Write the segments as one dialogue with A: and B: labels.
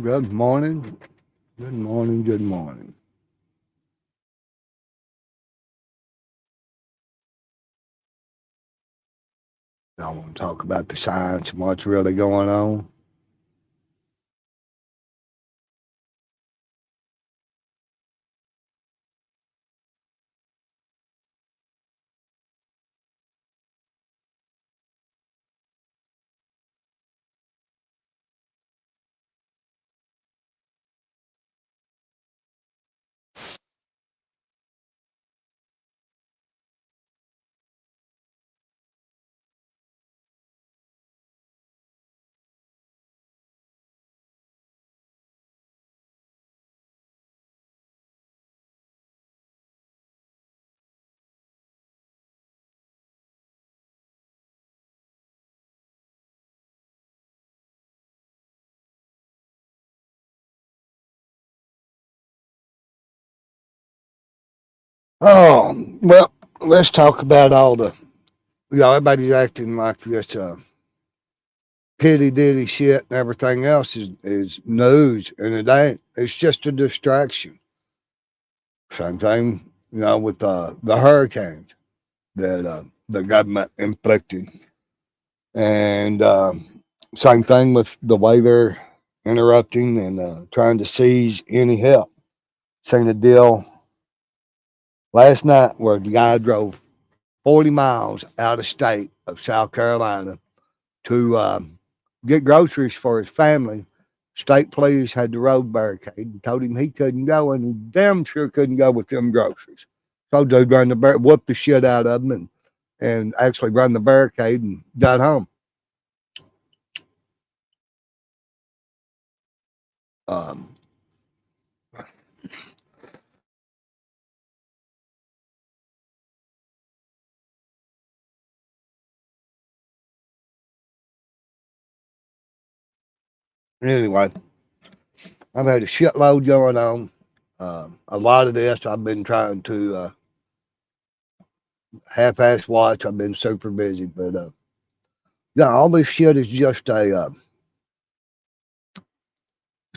A: Good morning. Good morning. Good morning. I want to talk about the science and what's really going on. Well, let's talk about all the, everybody's acting like this pity ditty shit and everything else is news, and it ain't. It's just a distraction. Same thing, with the hurricanes that the government inflicted. And same thing with the way they're interrupting and trying to seize any help. Seen a deal last night where the guy drove 40 miles out of state of South Carolina to get groceries for his family. State police had the road barricade and told him he couldn't go, and he damn sure couldn't go with them groceries. So dude run whooped the shit out of him and actually run the barricade and got home. Um, anyway, I've had a shitload going on. A lot of this I've been trying to half-ass watch. I've been super busy, but yeah, all this shit is just it's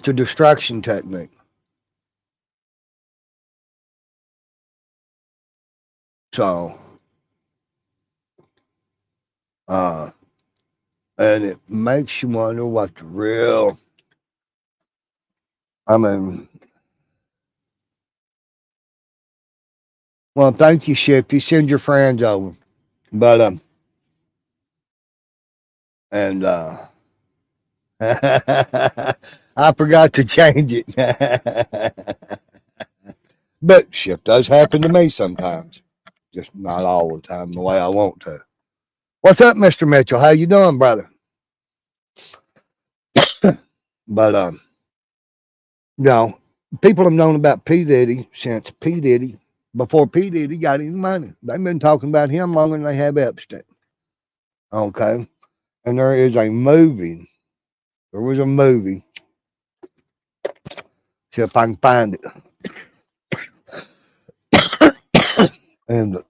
A: a distraction technique. So, uh, and it makes you wonder what the real. I mean, well, thank you, Shifty. Send your friends over, but and I forgot to change it. But shit does happen to me sometimes, just not all the time the way I want to. What's up, Mister Mitchell? How you doing, brother? But you know, people have known about P Diddy since P Diddy before P Diddy got any money. They've been talking about him longer than they have Epstein. Okay, and there is a movie. There was a movie. See if I can find it. And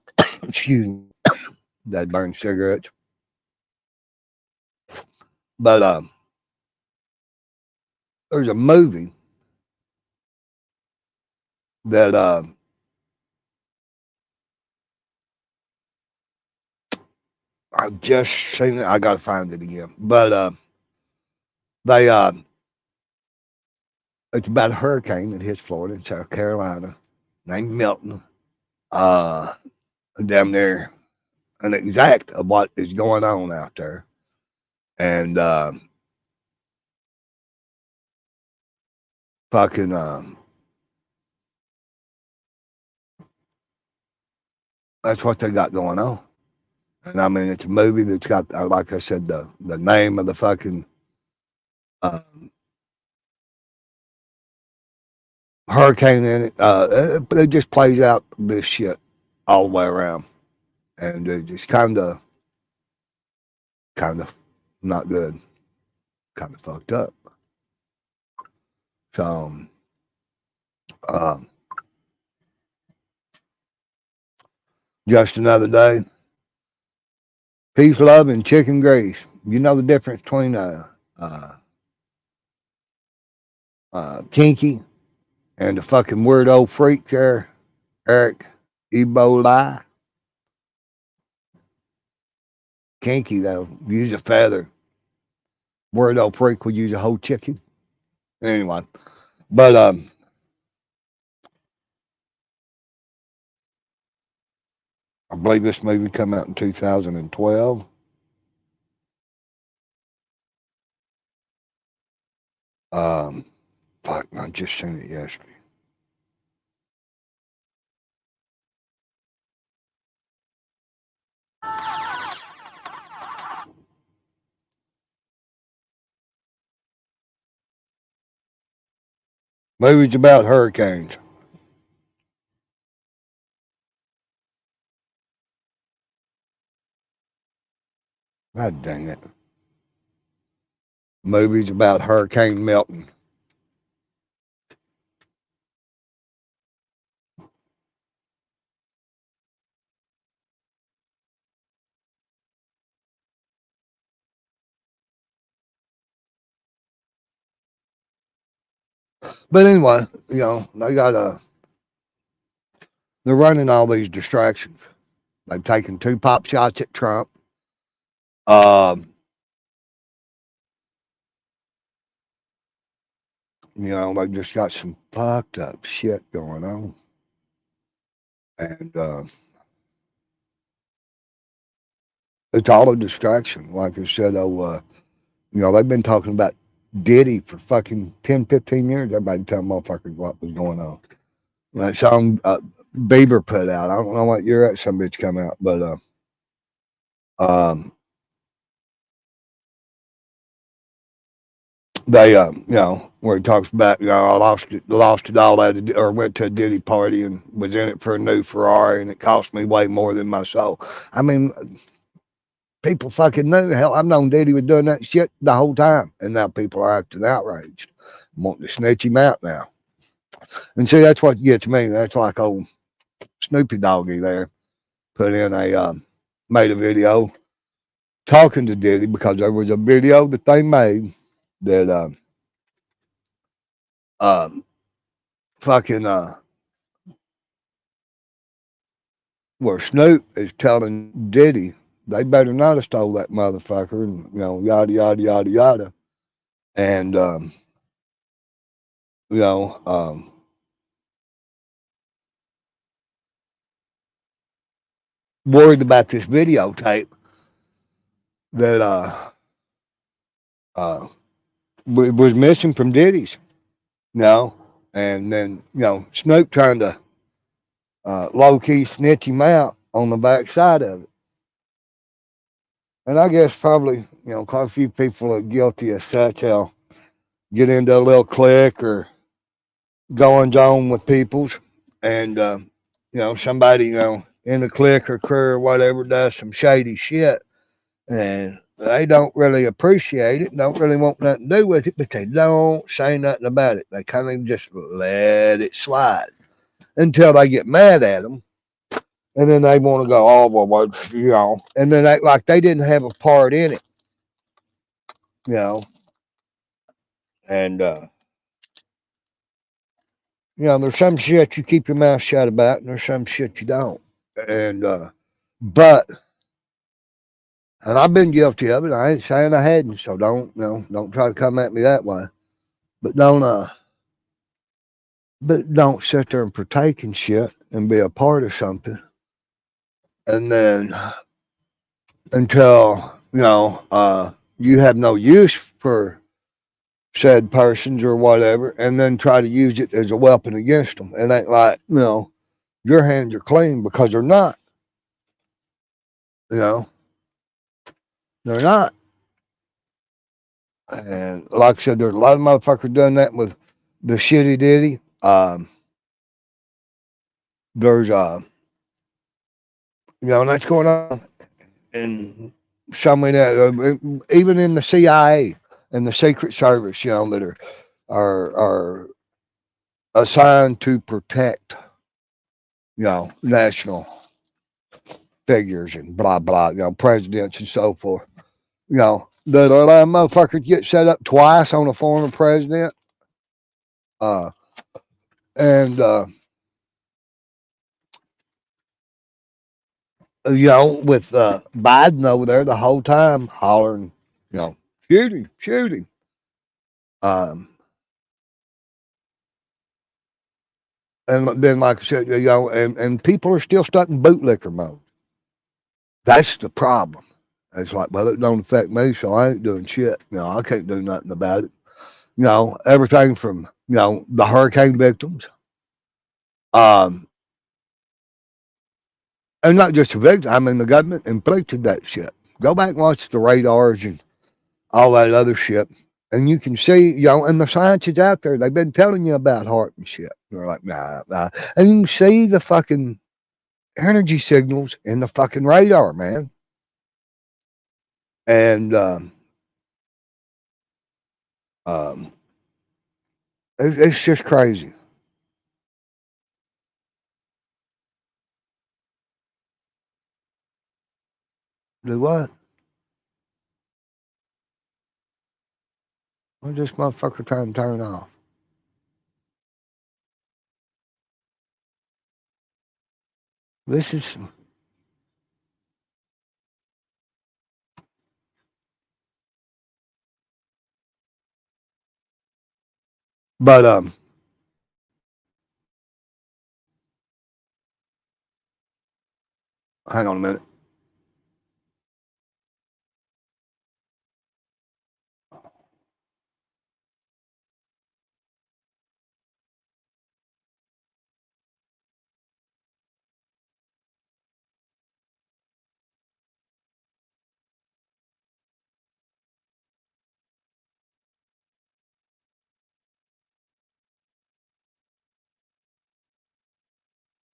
A: excuse me, that burned cigarettes. But there's a movie that I've just seen it. I gotta find it again. But they it's about a hurricane that hits Florida and South Carolina named Milton. Uh, damn near an exact of what is going on out there. And fucking that's what they got going on. And I mean, it's a movie that's got, like I said, the name of the fucking uh, hurricane in it. It just plays out this shit all the way around, and it just kind of not good, kind of fucked up. So, um, just another day. Peace, love, and chicken grease. You know the difference between Kinky, and the fucking weird old freak there, Eric Ebola. Kinky, though, use a feather. Weird old freak would use a whole chicken. Anyway, but I believe this movie came out in 2012. Um, fuck, I just seen it yesterday. Movies about hurricanes. God dang it. Movies about Hurricane Milton. But anyway, they got they're running all these distractions. They've taken 2 pop shots at Trump. Um, they've just got some fucked up shit going on. And it's all a distraction. Like I said, they've been talking about Diddy for fucking 10, 15 years. Everybody tell motherfuckers what was going on. That song Bieber put out. I don't know what year that some bitch come out, but um, they where he talks about I lost it all at or went to a Diddy party and was in it for a new Ferrari and it cost me way more than my soul. I mean, people fucking knew. Hell, I've known Diddy was doing that shit the whole time, and now people are acting outraged, wanting to snitch him out now. And see, that's what gets me. That's like old Snoopy Doggy there put in made a video talking to Diddy because there was a video that they made that um fucking where Snoop is telling Diddy they better not have stole that motherfucker and yada yada yada yada and you know um worried about this videotape that uh was missing from Diddy's, and then Snoop trying to low key snitch him out on the back side of it. And I guess probably, quite a few people are guilty of such. Hell, get into a little clique or goings on with peoples, and somebody, in the clique or crew or whatever does some shady shit, and they don't really appreciate it, don't really want nothing to do with it, but they don't say nothing about it. They kind of just let it slide until they get mad at them. And then they want to go, oh, well, and then act like they didn't have a part in it, you know, and, there's some shit you keep your mouth shut about, and there's some shit you don't. And, but, and I've been guilty of it. I ain't saying I hadn't, so don't try to come at me that way. But don't sit there and partake in shit and be a part of something. And then until, you have no use for said persons or whatever, and then try to use it as a weapon against them. It ain't like, your hands are clean because they're not. You know, they're not. And like I said, there's a lot of motherfuckers doing that with the shitty ditty. There's and that's going on in some of that, even in the CIA and the Secret Service, that are assigned to protect, national figures and blah blah, presidents and so forth. That a lot of motherfuckers get set up twice on a former president. Uh, and with Biden over there the whole time hollering, shoot him, shoot him. Um, and then, like I said, and people are still stuck in bootlicker mode. That's the problem. It's like, well, it don't affect me, so I ain't doing shit. I can't do nothing about it. Everything from the hurricane victims, um, and not just the victims. I mean, the government inflicted that shit. Go back and watch the radars and all that other shit. And you can see, and the science is out there. They've been telling you about heart and shit. They're like, nah, nah. And you can see the fucking energy signals in the fucking radar, man. And um, it's just crazy. Do what? What's this motherfucker trying to turn off? This is, but hang on a minute.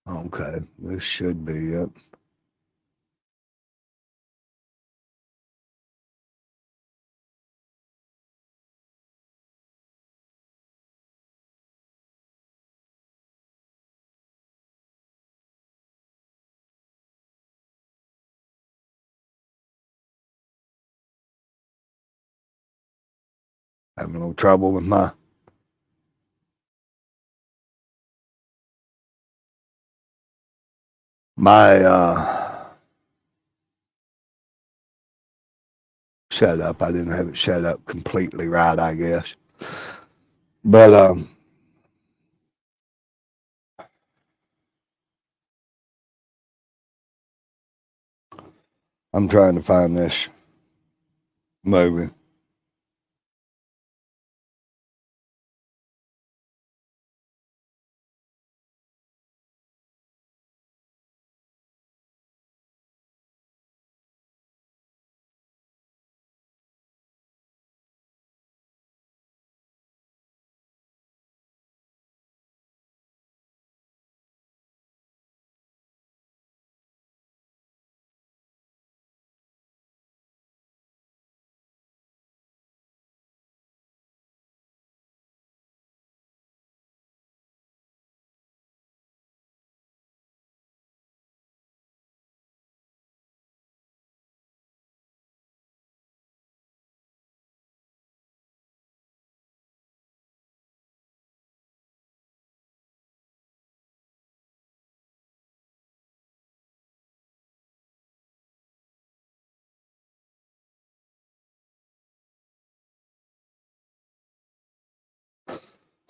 A: Okay, this should be it. Having a little trouble with my setup. I didn't have it set up completely right, I guess. But I'm trying to find this movie.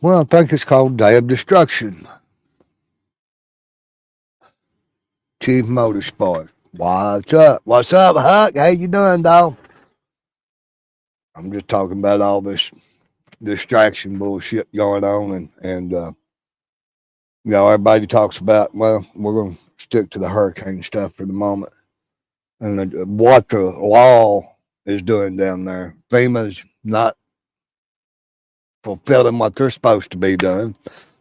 A: Well, I think it's called Day of Destruction. Chief Motorsport. What's up? What's up, Huck? How you doing, dog? I'm just talking about all this distraction bullshit going on, and everybody talks about. Well, we're going to stick to the hurricane stuff for the moment, and what the law is doing down there. FEMA's not fulfilling what they're supposed to be doing.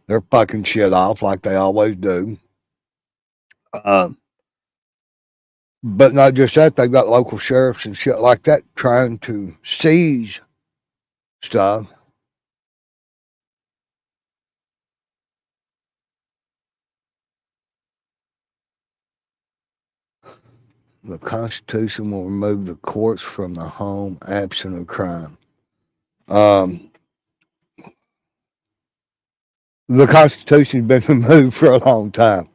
A: They're fucking shit off like they always do. Uh, but not just that, they've got local sheriffs and shit like that trying to seize stuff. The Constitution will remove the courts from the home absent of crime. Um, the Constitution's been removed for a long time.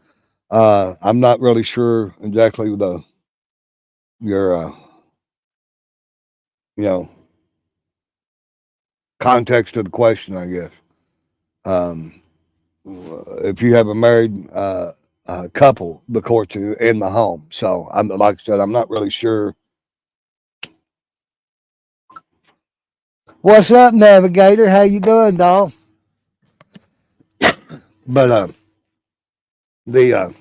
A: I'm not really sure exactly the your you know context of the question. I guess um, if you have a married couple, the court's in the home. So I'm like I said, I'm not really sure. What's up, Navigator? How you doing, dog? But the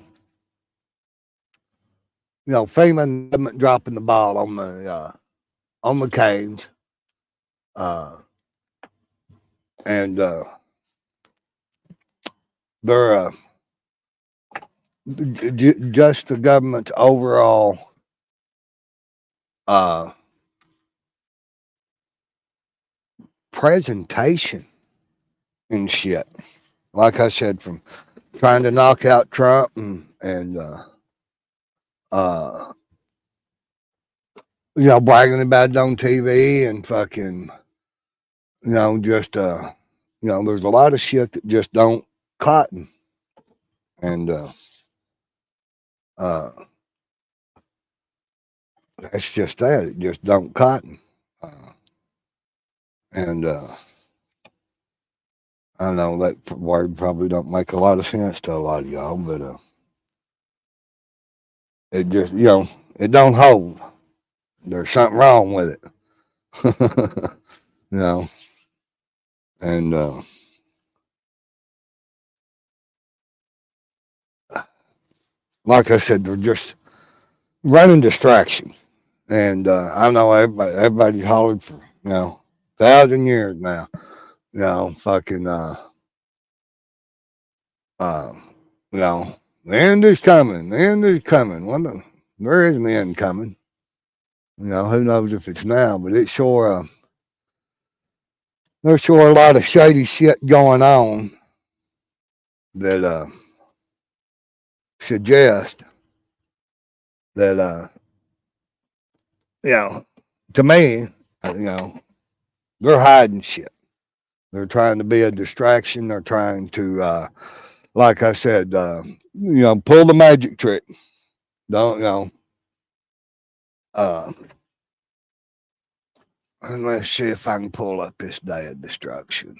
A: FEMA and government dropping the ball on the cage, uh, and they're just the government's overall uh, presentation and shit. Like I said, from trying to knock out Trump and uh, bragging about it on TV and fucking just there's a lot of shit that just don't cotton and uh, that's just that it just don't cotton and I know that word probably don't make a lot of sense to a lot of y'all, but it just it don't hold. There's something wrong with it, you know. And like I said, they're just running distraction. And I know everybody's hollered for 1,000 years now. Fucking uh, you know, the end is coming. The end is coming. Well, there is an end coming. Who knows if it's now, but it's sure. There's sure a lot of shady shit going on that suggest that you know, to me, you know, they're hiding shit. They're trying to be a distraction. They're trying to, like I said, pull the magic trick. Don't uh, and let's see if I can pull up this day of destruction.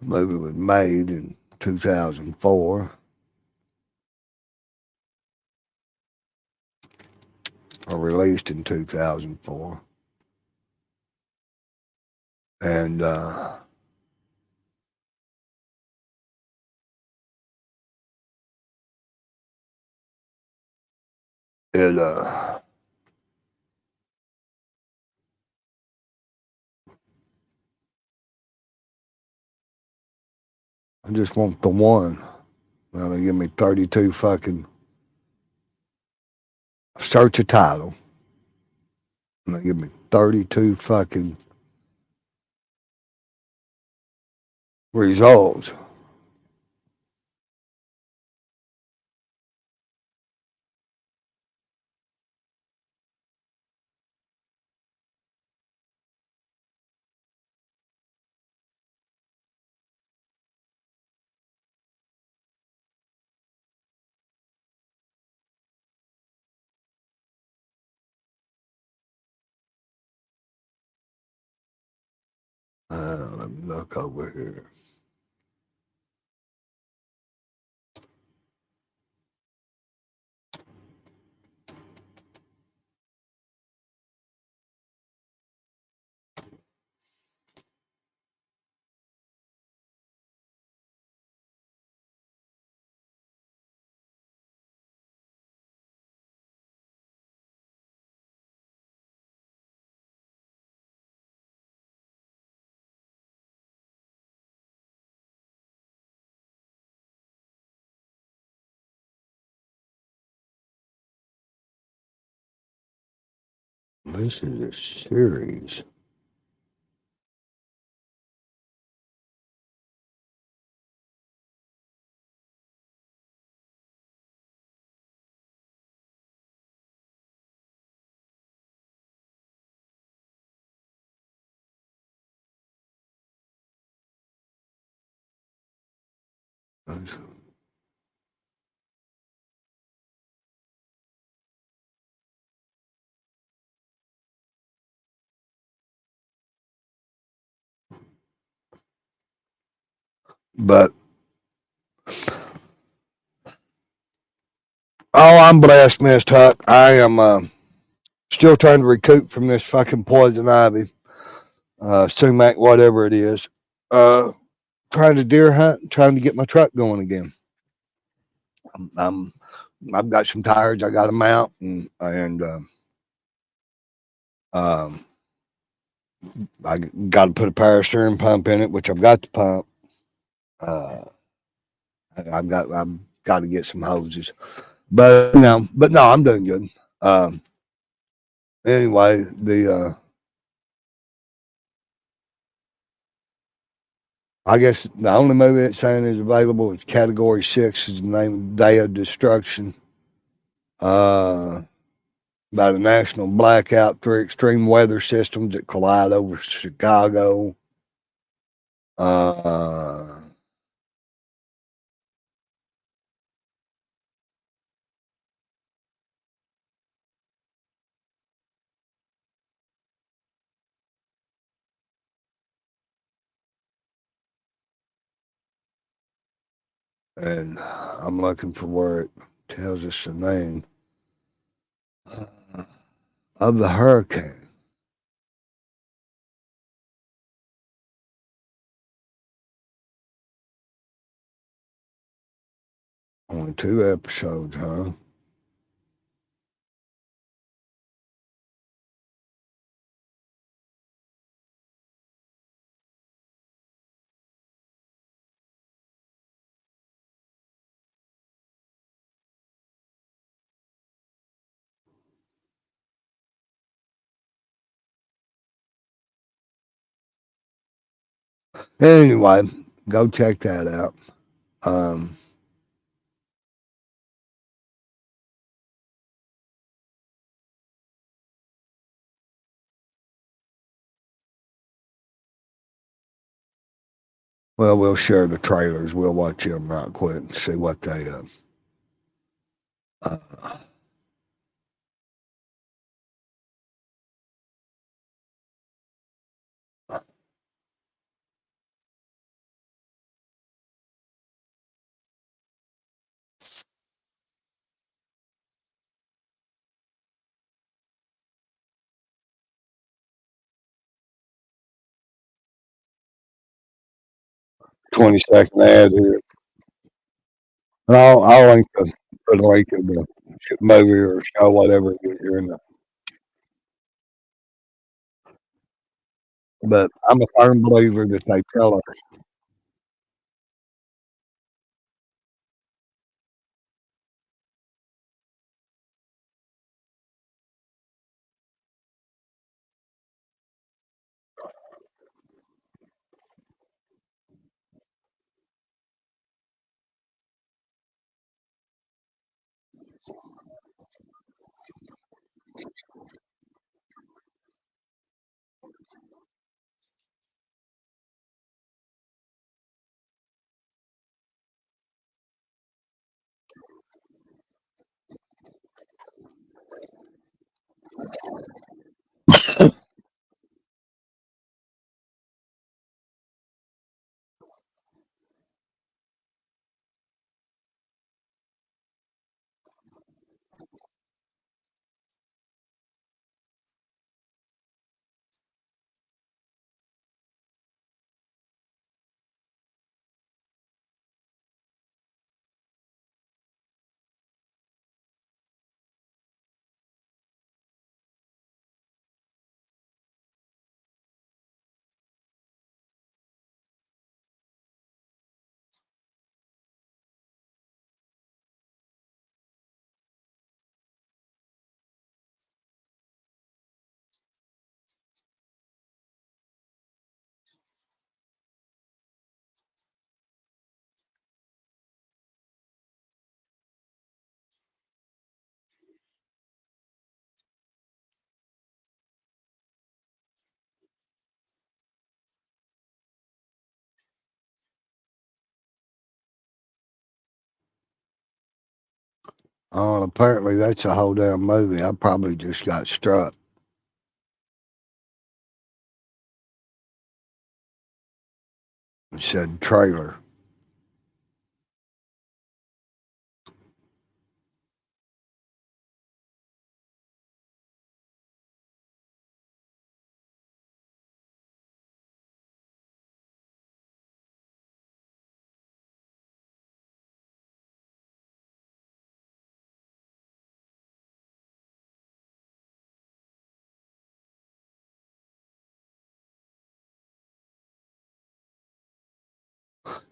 A: The movie was made in 2004 or released in 2004, and it I just want the one. Well, they give me 32 fucking search a title, and they give me 32 fucking results. Let me look over here. This is a series. But oh, I'm blessed, Miss Tuck. I am still trying to recoup from this fucking poison ivy, sumac, whatever it is. Uh, Trying to deer hunt, trying to get my truck going again. I'm I've got some tires. I got them out, and um, I got to put a power steering pump in it, which I've got the pump. Uh, I've got to get some hoses, but no, I'm doing good. Um, anyway, the I guess the only movie it's saying is available is Category 6 is the name of Day of Destruction. Uh, about a national blackout through extreme weather systems that collide over Chicago. Uh, and I'm looking for where it tells us the name uh, of the hurricane. Only 2 episodes, huh? Anyway, go check that out. Um, well, we'll share the trailers. We'll watch them right quick and see what they. Uh, 20-second ad here. And I'll link put a link in the movie or show, whatever you're in. But I'm a firm believer that they tell us. Oh, apparently that's a whole damn movie. I probably just got struck. It said trailer.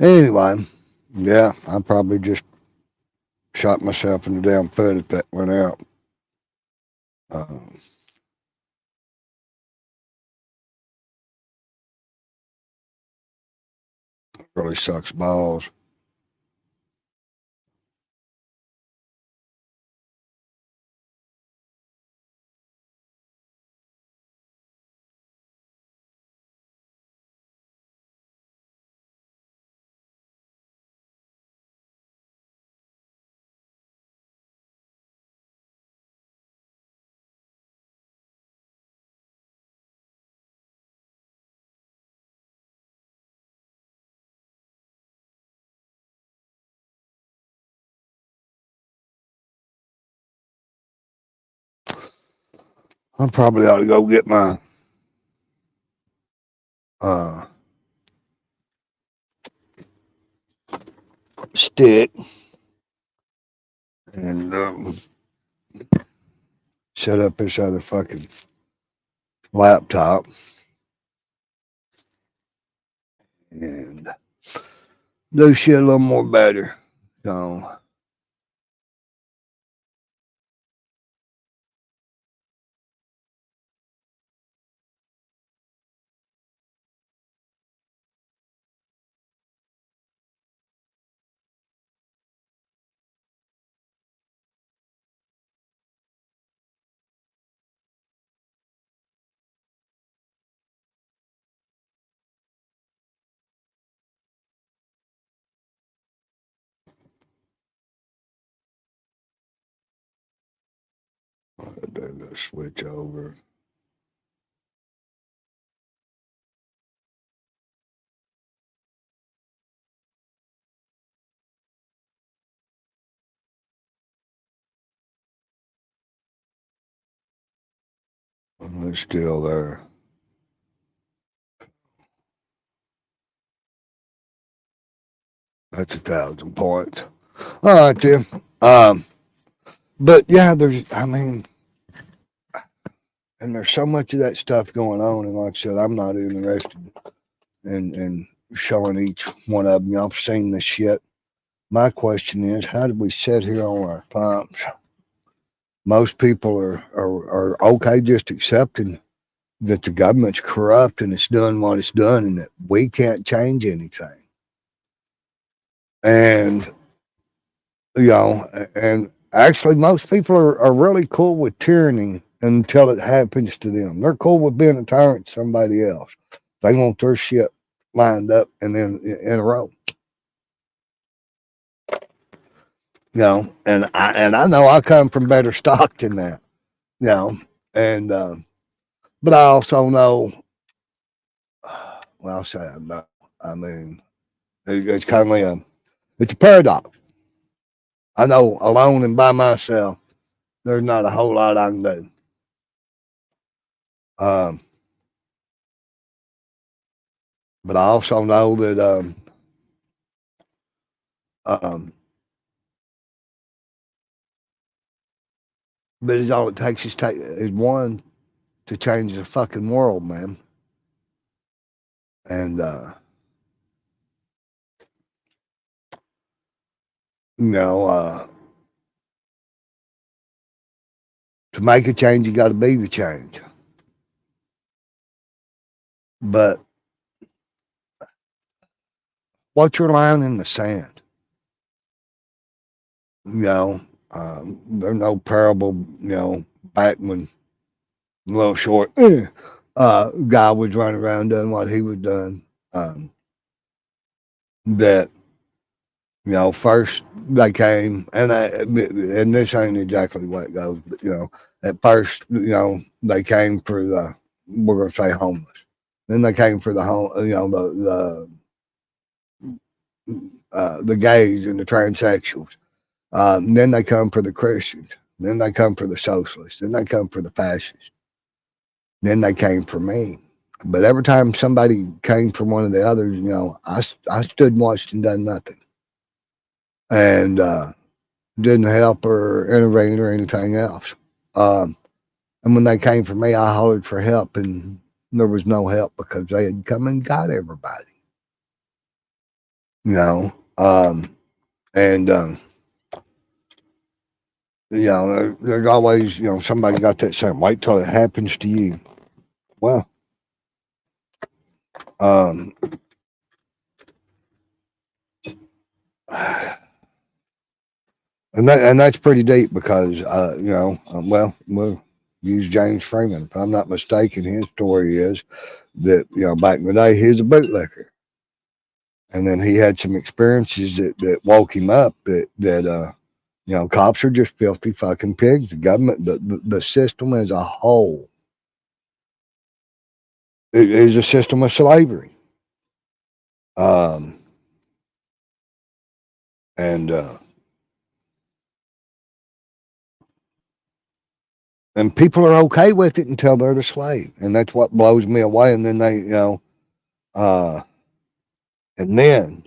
A: Anyway, yeah, I probably just shot myself in the damn foot if that went out. Uh, really sucks balls. I probably ought to go get my uh, stick and set up this other fucking laptop and do shit a little more better. So, I better switch over. It's still there. That's 1,000 points. All right, Tim. But yeah, and there's so much of that stuff going on, and like I said, I'm not interested in showing each one of them. Y'all have seen this shit. My question is, how did we sit here on our thumbs? Most people are okay just accepting that the government's corrupt and it's doing what it's done and that we can't change anything. And, and actually, most people are really cool with tyranny until it happens to them. They're cool with being a tyrant to somebody else. They want their shit lined up and then in a row. And I know I come from better stock than that. You know, and but I also know, well, I'll say I know. I mean, it's kind of it's a paradox. I know alone and by myself, there's not a whole lot I can do. Um, but I also know that um, but it's all it takes is one to change the fucking world, man. And you know, to make a change, you got to be the change. But what's your line in the sand? There's no parable. Back when little short guy was running around doing what he was doing. That First they came, and this ain't exactly what it goes, but at first, they came for we're gonna say homeless. Then they came for the home, the gays and the transsexuals. Then they come for the Christians. Then they come for the socialists. Then they come for the fascists. Then they came for me. But every time somebody came for one of the others, I stood and watched and done nothing. And didn't help or intervene or anything else. Um, and when they came for me, I hollered for help, and there was no help because they had come and got everybody. You know, and there's always somebody got that saying, "Wait till it happens to you." Well, um, and that's pretty deep because we'll use James Freeman. If I'm not mistaken, his story is that back in the day he was a bootlicker, and then he had some experiences that woke him up that cops are just filthy fucking pigs. The government, the system as a whole, it is a system of slavery. Um, and people are okay with it until they're the slave, and that's what blows me away. And then they, uh, and then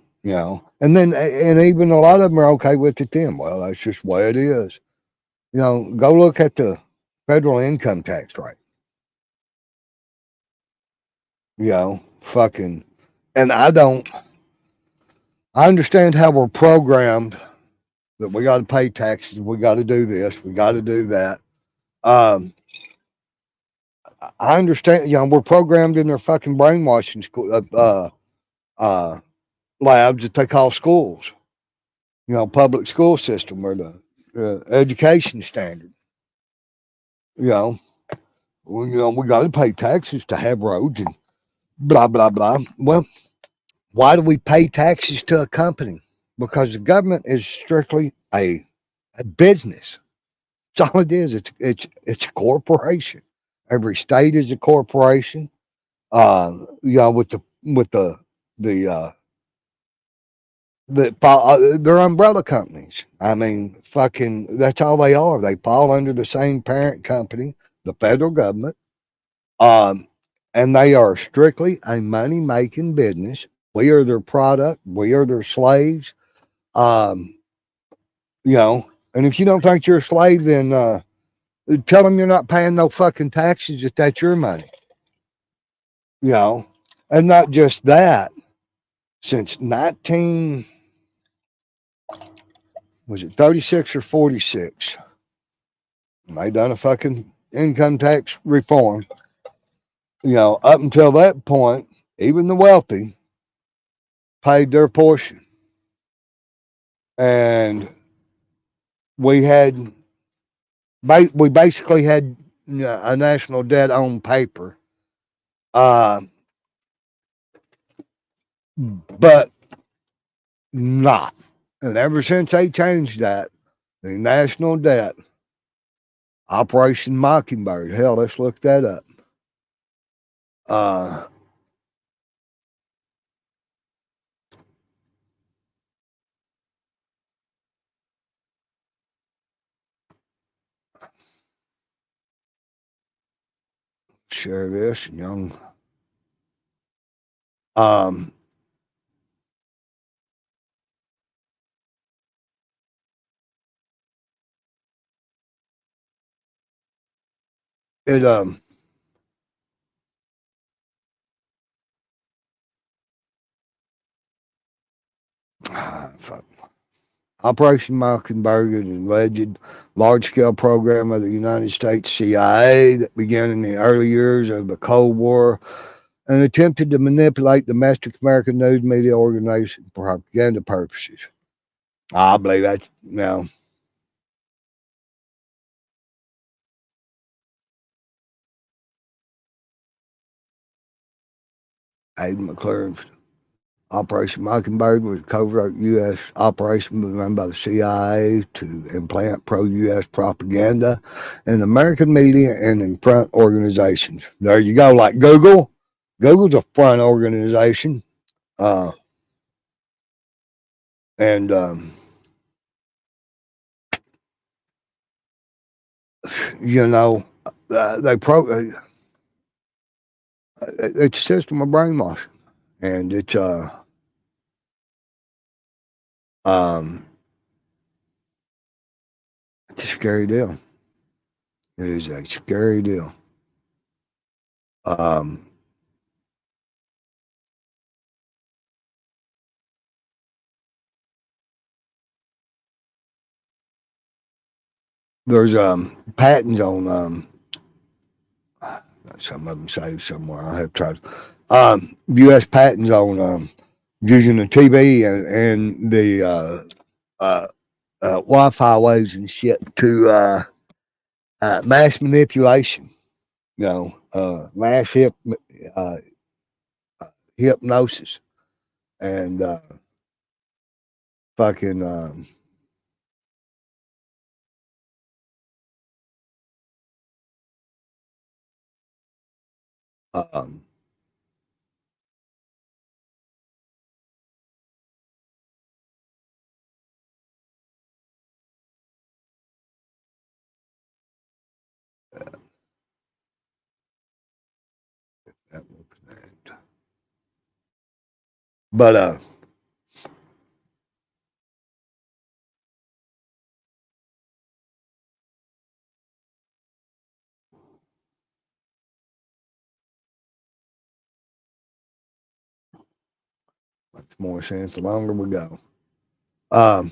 A: and even a lot of them are okay with it. Then, well, that's just the way it is. Go look at the federal income tax rate. Fucking, and I don't. I understand how we're programmed that we got to pay taxes, we got to do this, we got to do that. Um, I understand. We're programmed in their fucking brainwashing school labs that they call schools. Public school system or the education standard. You know, we got to pay taxes to have roads and blah blah blah. Well, why do we pay taxes to a company? Because the government is strictly a business. That's all it is. It's a corporation. Every state is a corporation. With they're umbrella companies. I mean, fucking, that's all they are. They fall under the same parent company, the federal government. Um, and they are strictly a money making business. We are their product. We are their slaves. Um, and if you don't think you're a slave, then tell them you're not paying no fucking taxes if that's your money. You know, and not just that. Since 19 was it 36 or 46, they done a fucking income tax reform. Up until that point, even the wealthy paid their portion, and we had we basically had a national debt on paper, uh, but not. And ever since they changed that, the national debt, Operation Mockingbird, hell, let's look that up. Uh, Share this, young. Um, it fuck. Operation Mockingbird is an alleged large-scale program of the United States CIA that began in the early years of the Cold War and attempted to manipulate domestic American news media organizations for propaganda purposes. I believe that's now. Aiden McClure. Operation Mockingbird was a covert U.S. operation run by the CIA to implant pro-U.S. propaganda in American media and in front organizations. There you go, like Google. Google's a front organization. Uh, and, you know, they it's a system of brainwashing. And um, it's a scary deal. It is a scary deal. Um, there's patents on some of them saved somewhere. I have tried. U.S. patents on using the TV and the uh, Wi-Fi waves and shit to mass manipulation. You know, mass uh, hypnosis and fucking um, but makes more sense the longer we go. Um,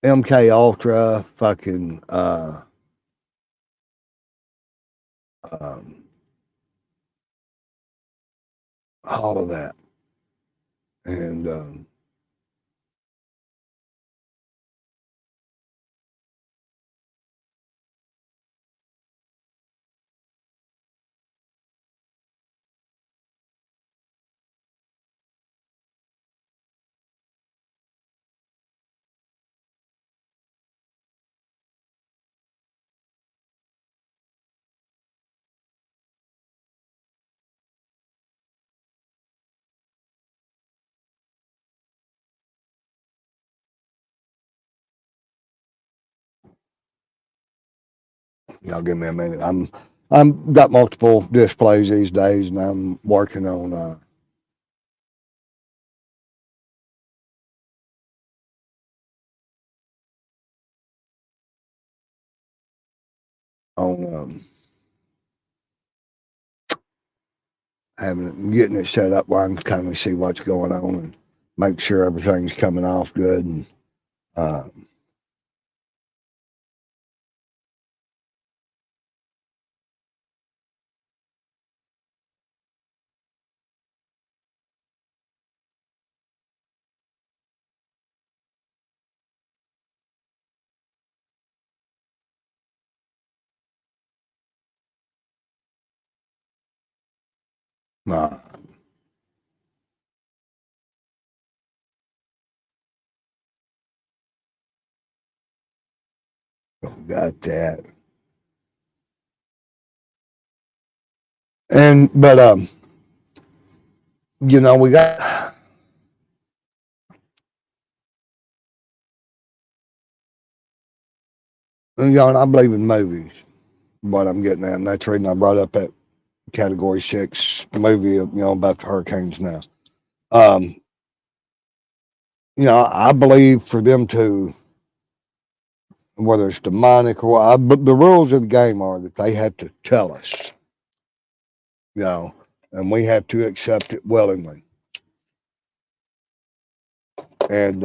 A: MK Ultra, fucking um, all of that, and y'all give me a minute. I'm got multiple displays these days, and I'm working on getting it set up where I can kind of see what's going on and make sure everything's coming off good. And uh, uh, got that. And but we got and I believe in movies. What I'm getting at, and that's the reason I brought up that Category 6 movie, about the hurricanes now. Um, I believe for them to, whether it's demonic or what, but the rules of the game are that they have to tell us, you know, and we have to accept it willingly. And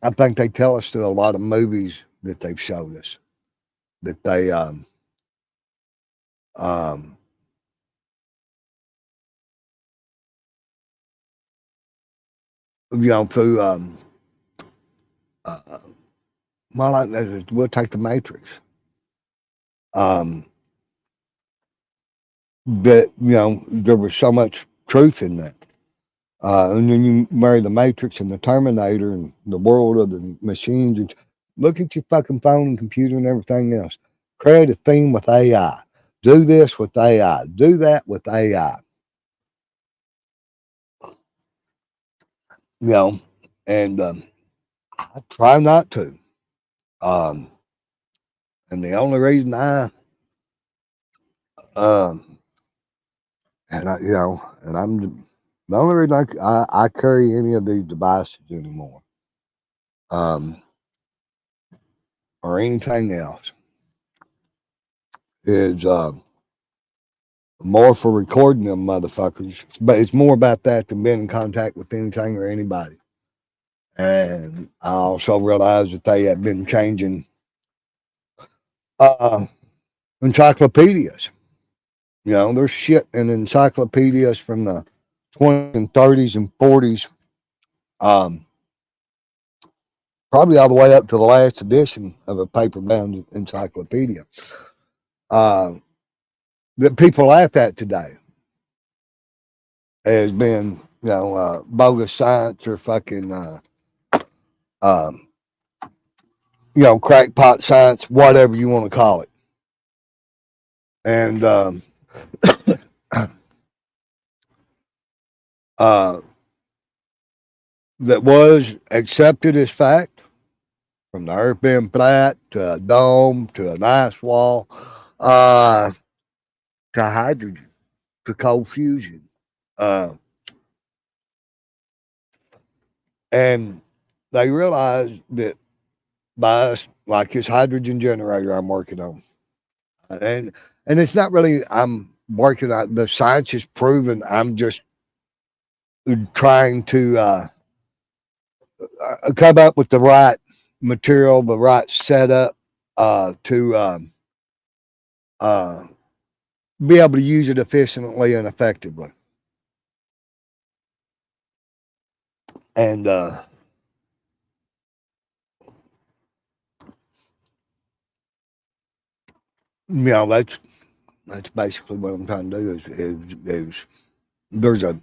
A: I think they tell us through a lot of movies that they've showed us that they, um, through, uh, well, we'll take the Matrix. Um, that there was so much truth in that. And then you marry the Matrix and the Terminator and the world of the machines. And look at your fucking phone and computer and everything else. Create a theme with AI. Do this with AI. Do that with AI. You know, and I try not to. Um, and the only reason um, and I'm the only reason I carry any of these devices anymore, um, or anything else, is more for recording them motherfuckers. But it's more about that than being in contact with anything or anybody. And I also realize that they have been changing uh, encyclopedias. You know, there's shit in encyclopedias from the 20s and 30s and 40s, um, probably all the way up to the last edition of a paper-bound encyclopedia, uh, that people laugh at today as being, bogus science or fucking, um, crackpot science, whatever you want to call it. And uh, that was accepted as fact, from the earth being flat to a dome to an ice wall, uh, to hydrogen, to cold fusion. Uh, and they realized that by us, like this hydrogen generator I'm working on, and it's not really I'm working on the science is proven. I'm just trying to come up with the right material, the right setup to uh, be able to use it efficiently and effectively. And that's basically what I'm trying to do. Is there's a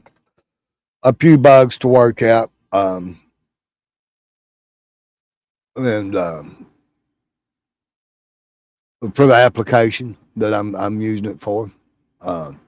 A: few bugs to work out, and for the application that I'm using it for. Um,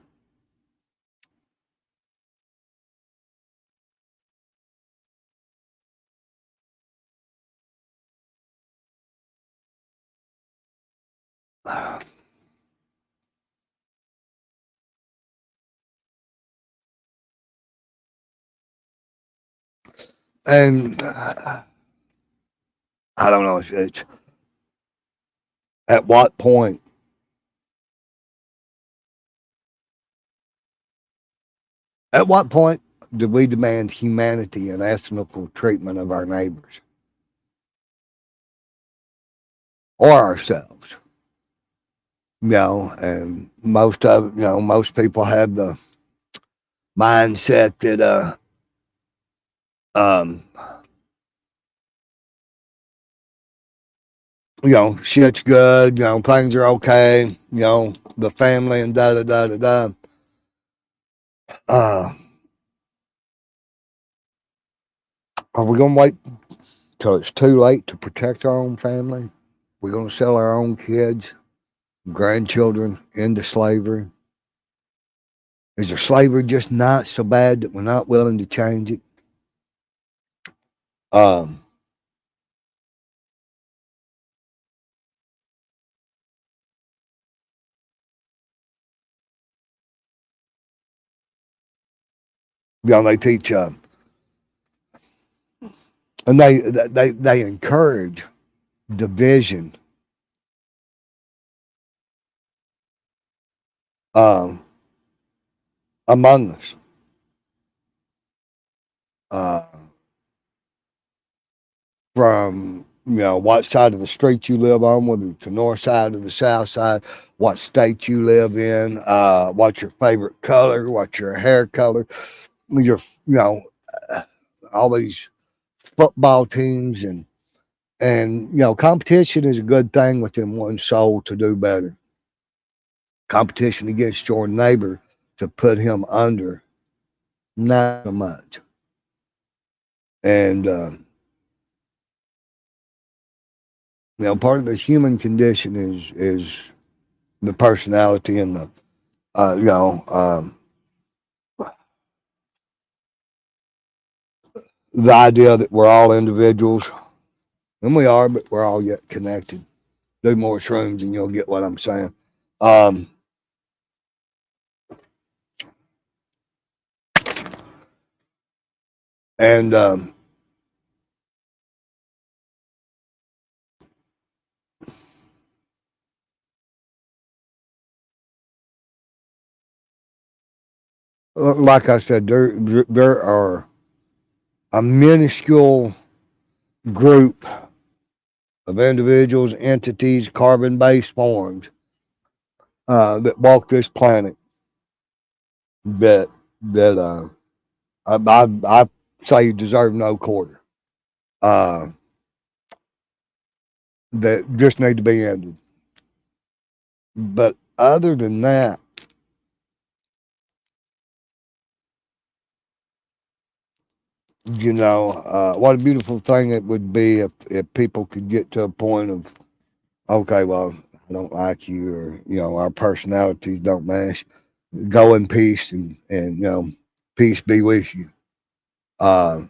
A: and I don't know. It's at what point At what point do we demand humanity and ethical treatment of our neighbors or ourselves? And most people have the mindset that um, shit's good, things are okay, the family and da da da da da. Uh, are we gonna wait till it's too late to protect our own family? We're gonna sell our own kids, grandchildren into slavery? Is there slavery just not so bad that we're not willing to change it? Um, they teach, and they encourage division um, among us. Uh, from what side of the street you live on, whether it's the north side or the south side, what state you live in, what's your favorite color, what's your hair color, your all these football teams and competition is a good thing within one's soul to do better. Competition against your neighbor to put him under not so much. And part of the human condition is the personality and the uh, you know um, the idea that we're all individuals, and we are, but we're all yet connected. Do more shrooms, and you'll get what I'm saying. Um, and like I said, there are a minuscule group of individuals, entities, carbon-based forms that walk this planet that I say deserve no quarter. Uh, that just need to be ended. But other than that, what a beautiful thing it would be if people could get to a point of, okay, well, I don't like you, or our personalities don't match. Go in peace, and peace be with you. Uh,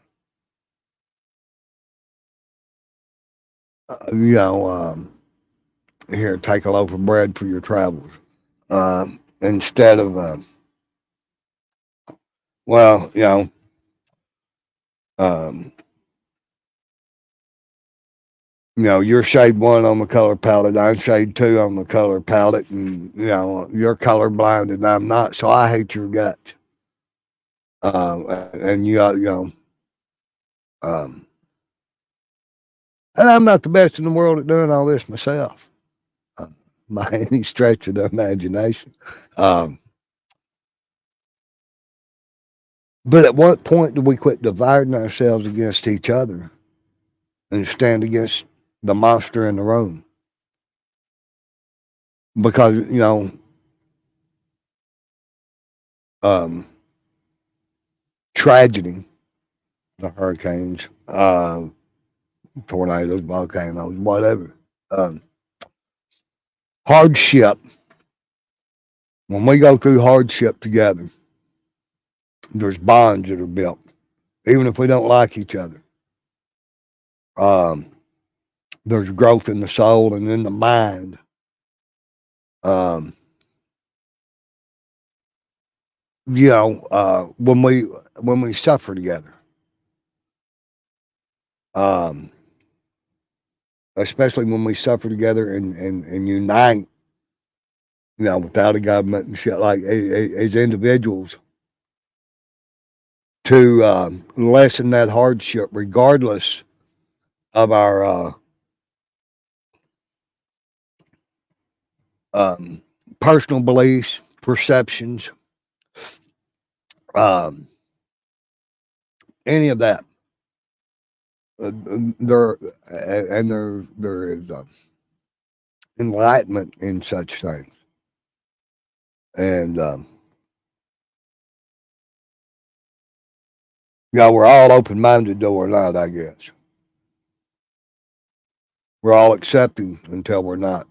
A: you know, Here, take a loaf of bread for your travels. Instead of, well, um, you're shade one on the color palette, I'm shade two on the color palette, and you're color blinded, and I'm not. So I hate your guts. And um, and I'm not the best in the world at doing all this myself, uh, by any stretch of the imagination. Um, but at what point do we quit dividing ourselves against each other and stand against the monster in the room? Because um, tragedy, the hurricanes, tornadoes, volcanoes, whatever, um, hardship. When we go through hardship together, there's bonds that are built, even if we don't like each other. Um, there's growth in the soul and in the mind. Um, when we suffer together, um, especially when we suffer together and unite, without a government and shit, like as individuals, to lessen that hardship, regardless of our um, personal beliefs, perceptions, um, any of that. There and there is enlightenment in such things, and we're all open minded though we're not. I guess we're all accepting until we're not.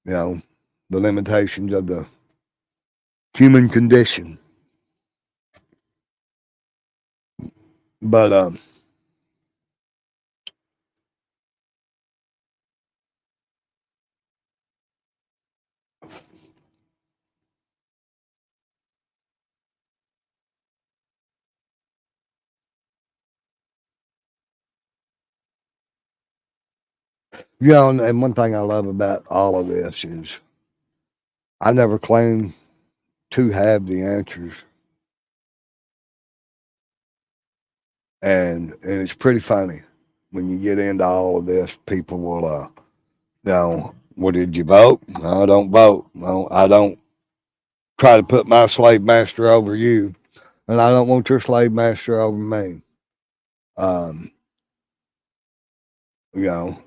A: You know, the limitations of the human condition. But and one thing I love about all of this is I never claim to have the answers, and it's pretty funny when you get into all of this. People will, well, did you vote? No, I don't vote. No, I don't try to put my slave master over you, and I don't want your slave master over me. Um, you know,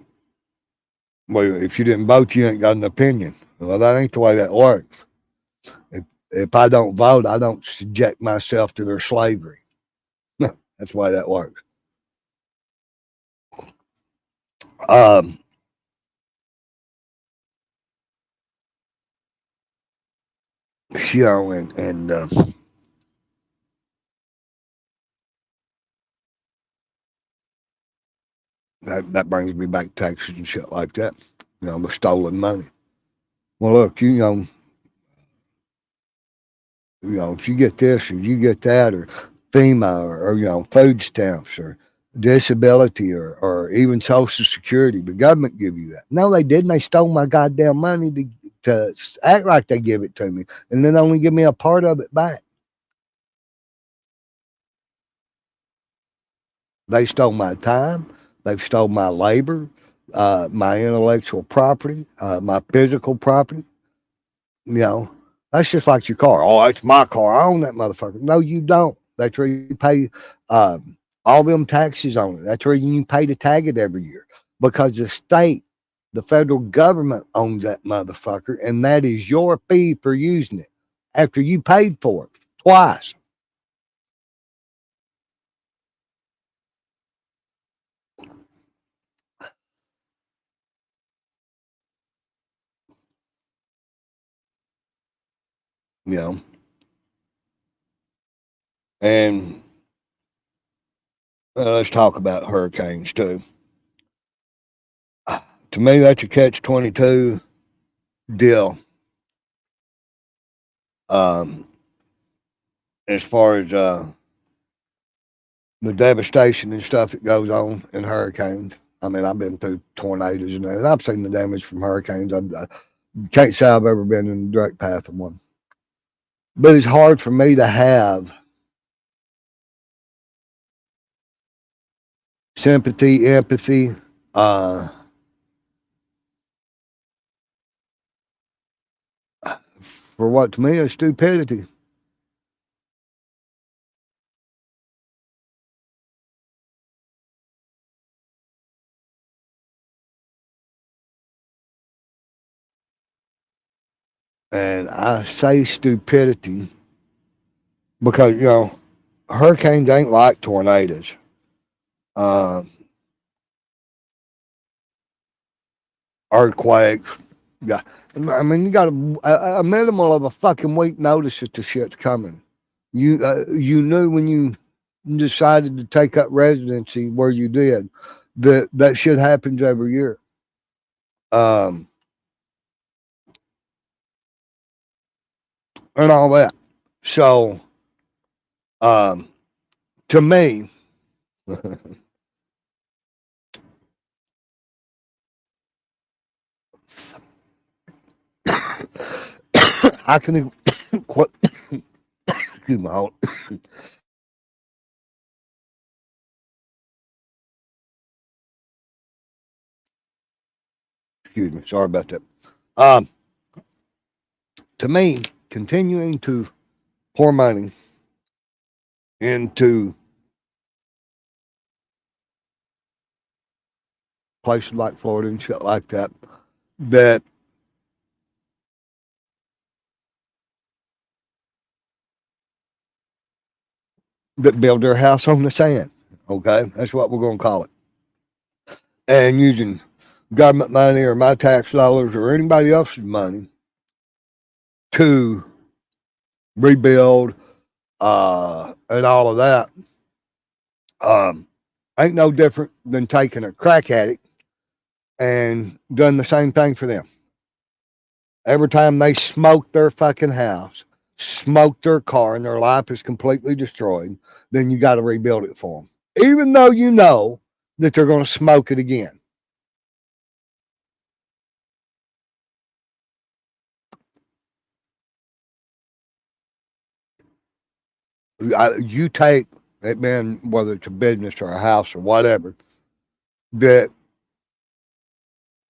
A: well, if you didn't vote, you ain't got an opinion. Well, that ain't the way that works. if I don't vote, I don't subject myself to their slavery. That's why that works. Um, you know, and that brings me back to taxes and shit like that. You know, the stolen money. Well, look, if you get this or you get that or FEMA or food stamps or disability or even Social Security, the government give you that. No, they didn't. They stole my goddamn money to act like they give it to me and then only give me a part of it back. They stole my time. They've stole my labor, my intellectual property, my physical property. You know, that's just like your car. Oh, it's my car. I own that motherfucker. No, you don't. That's where you pay all them taxes on it. That's where you pay to tag it every year because the federal government owns that motherfucker, and that is your fee for using it after you paid for it twice. You know, and let's talk about hurricanes too. To me, that's a catch-22 deal. Um, as far as the devastation and stuff that goes on in hurricanes. I mean, I've been through tornadoes and I've seen the damage from hurricanes. I can't say I've ever been in the direct path of one, but it's hard for me to have sympathy, empathy, uh, for what to me is stupidity. And I say stupidity because, hurricanes ain't like tornadoes. Uh, Earthquakes. Yeah. I mean, you got a minimal of a fucking week notice that the shit's coming. You knew when you decided to take up residency where you did that shit happens every year. Um, and all that. So, um, to me, I can quit. Excuse me. Excuse me. Sorry about that. Um, to me, continuing to pour money into places like Florida and shit like that, that build their house on the sand. Okay, that's what we're going to call it. And using government money or my tax dollars or anybody else's money to rebuild and all of that um, ain't no different than taking a crack addict and done the same thing for them. Every time they smoke their fucking house, smoke their car, and their life is completely destroyed, then you got to rebuild it for them. Even though you know that they're going to smoke it again. You take it, man, whether it's a business or a house or whatever, that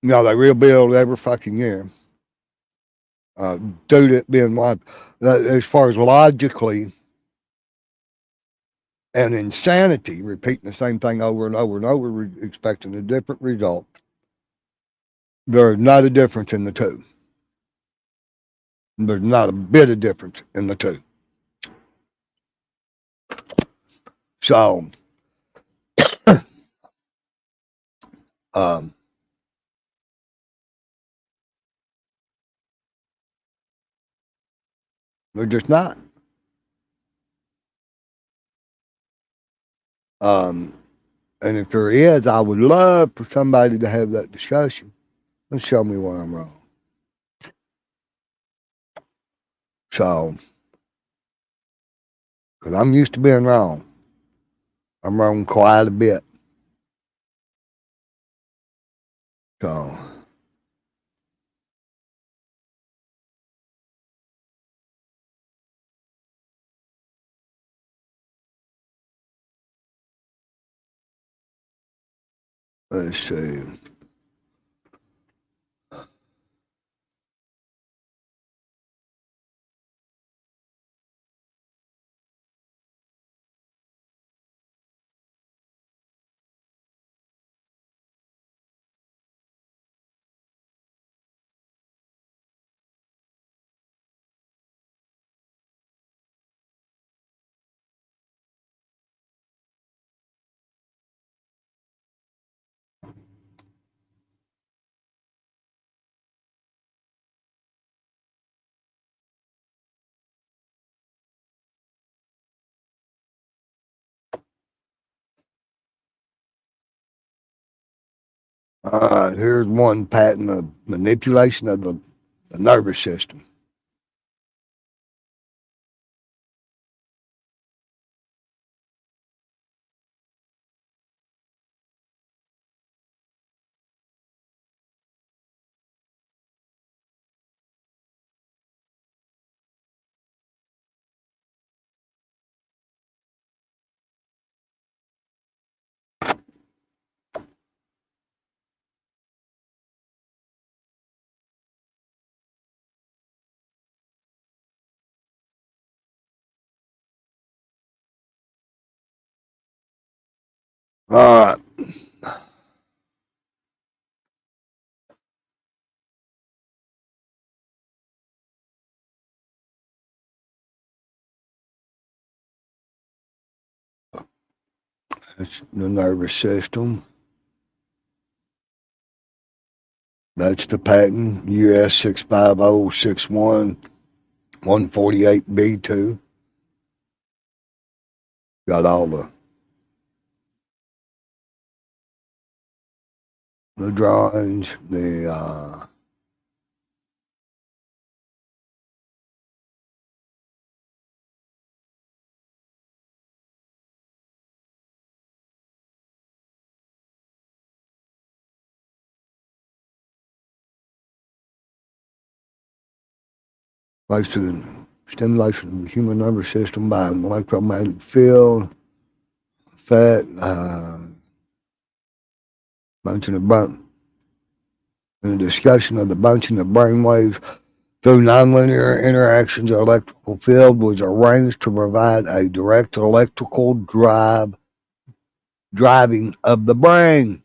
A: they rebuild every fucking year. Due to it being one, as far as logically and insanity, repeating the same thing over and over and over, expecting a different result. There's not a difference in the two. There's not a bit of difference in the two. So, um, they're just not. Um, and if there is, I would love for somebody to have that discussion and show me where I'm wrong. So, because I'm used to being wrong, I'm wrong quite a bit. So, let's see. Here's one patent of manipulation of the nervous system. All right. That's the nervous system. That's the patent US 65061 148B2. Got all the drawings, the most of the stimulation of the human nervous system by an electromagnetic field, effect, bunching of brain, and the discussion of the bunching of brain waves through nonlinear interactions of electrical field was arranged to provide a direct electrical driving of the brain.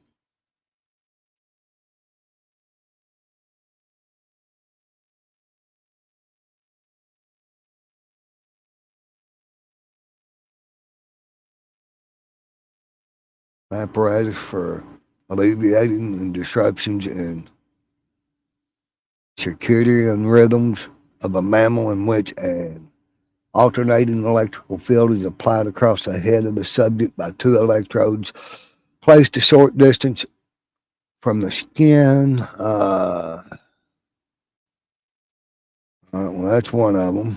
A: Apparatus for alleviating disruptions in circadian rhythms of a mammal in which an alternating electrical field is applied across the head of the subject by two electrodes placed a short distance from the skin. Well, that's one of them.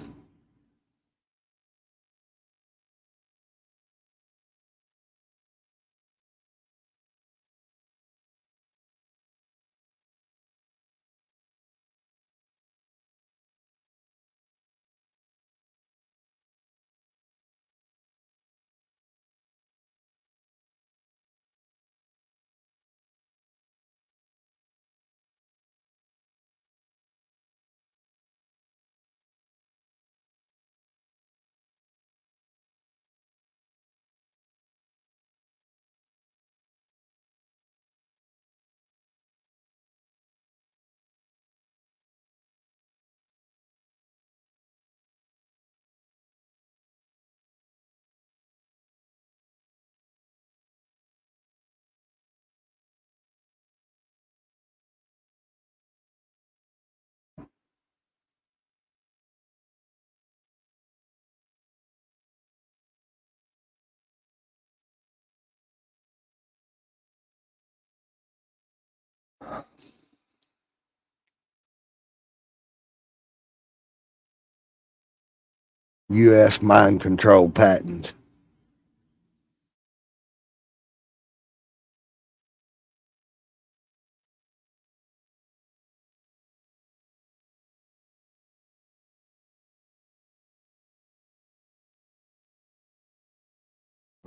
A: U.S. mind control patents.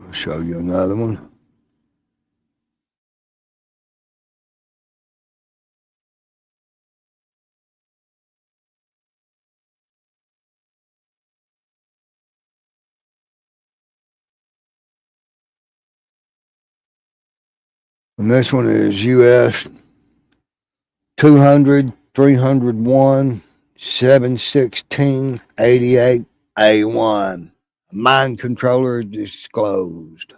A: I'll show you another one. And this one is US 200, 301, 716, 88, A1. Mind controller disclosed.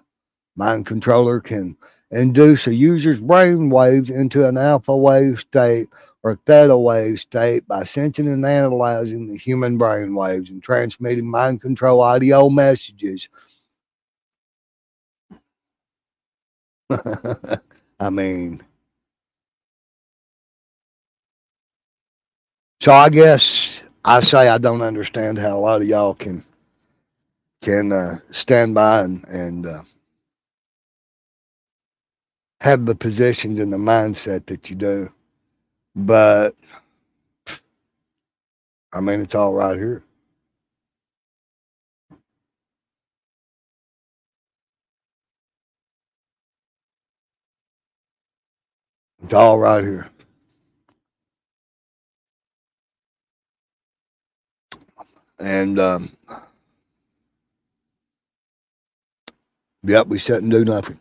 A: Mind controller can induce a user's brain waves into an alpha wave state or theta wave state by sensing and analyzing the human brain waves and transmitting mind control audio messages. I mean, so I guess I say I don't understand how a lot of y'all can stand by and have the positions and the mindset that you do. But I mean, it's all right here. It's all right here. And yep, we sit and do nothing.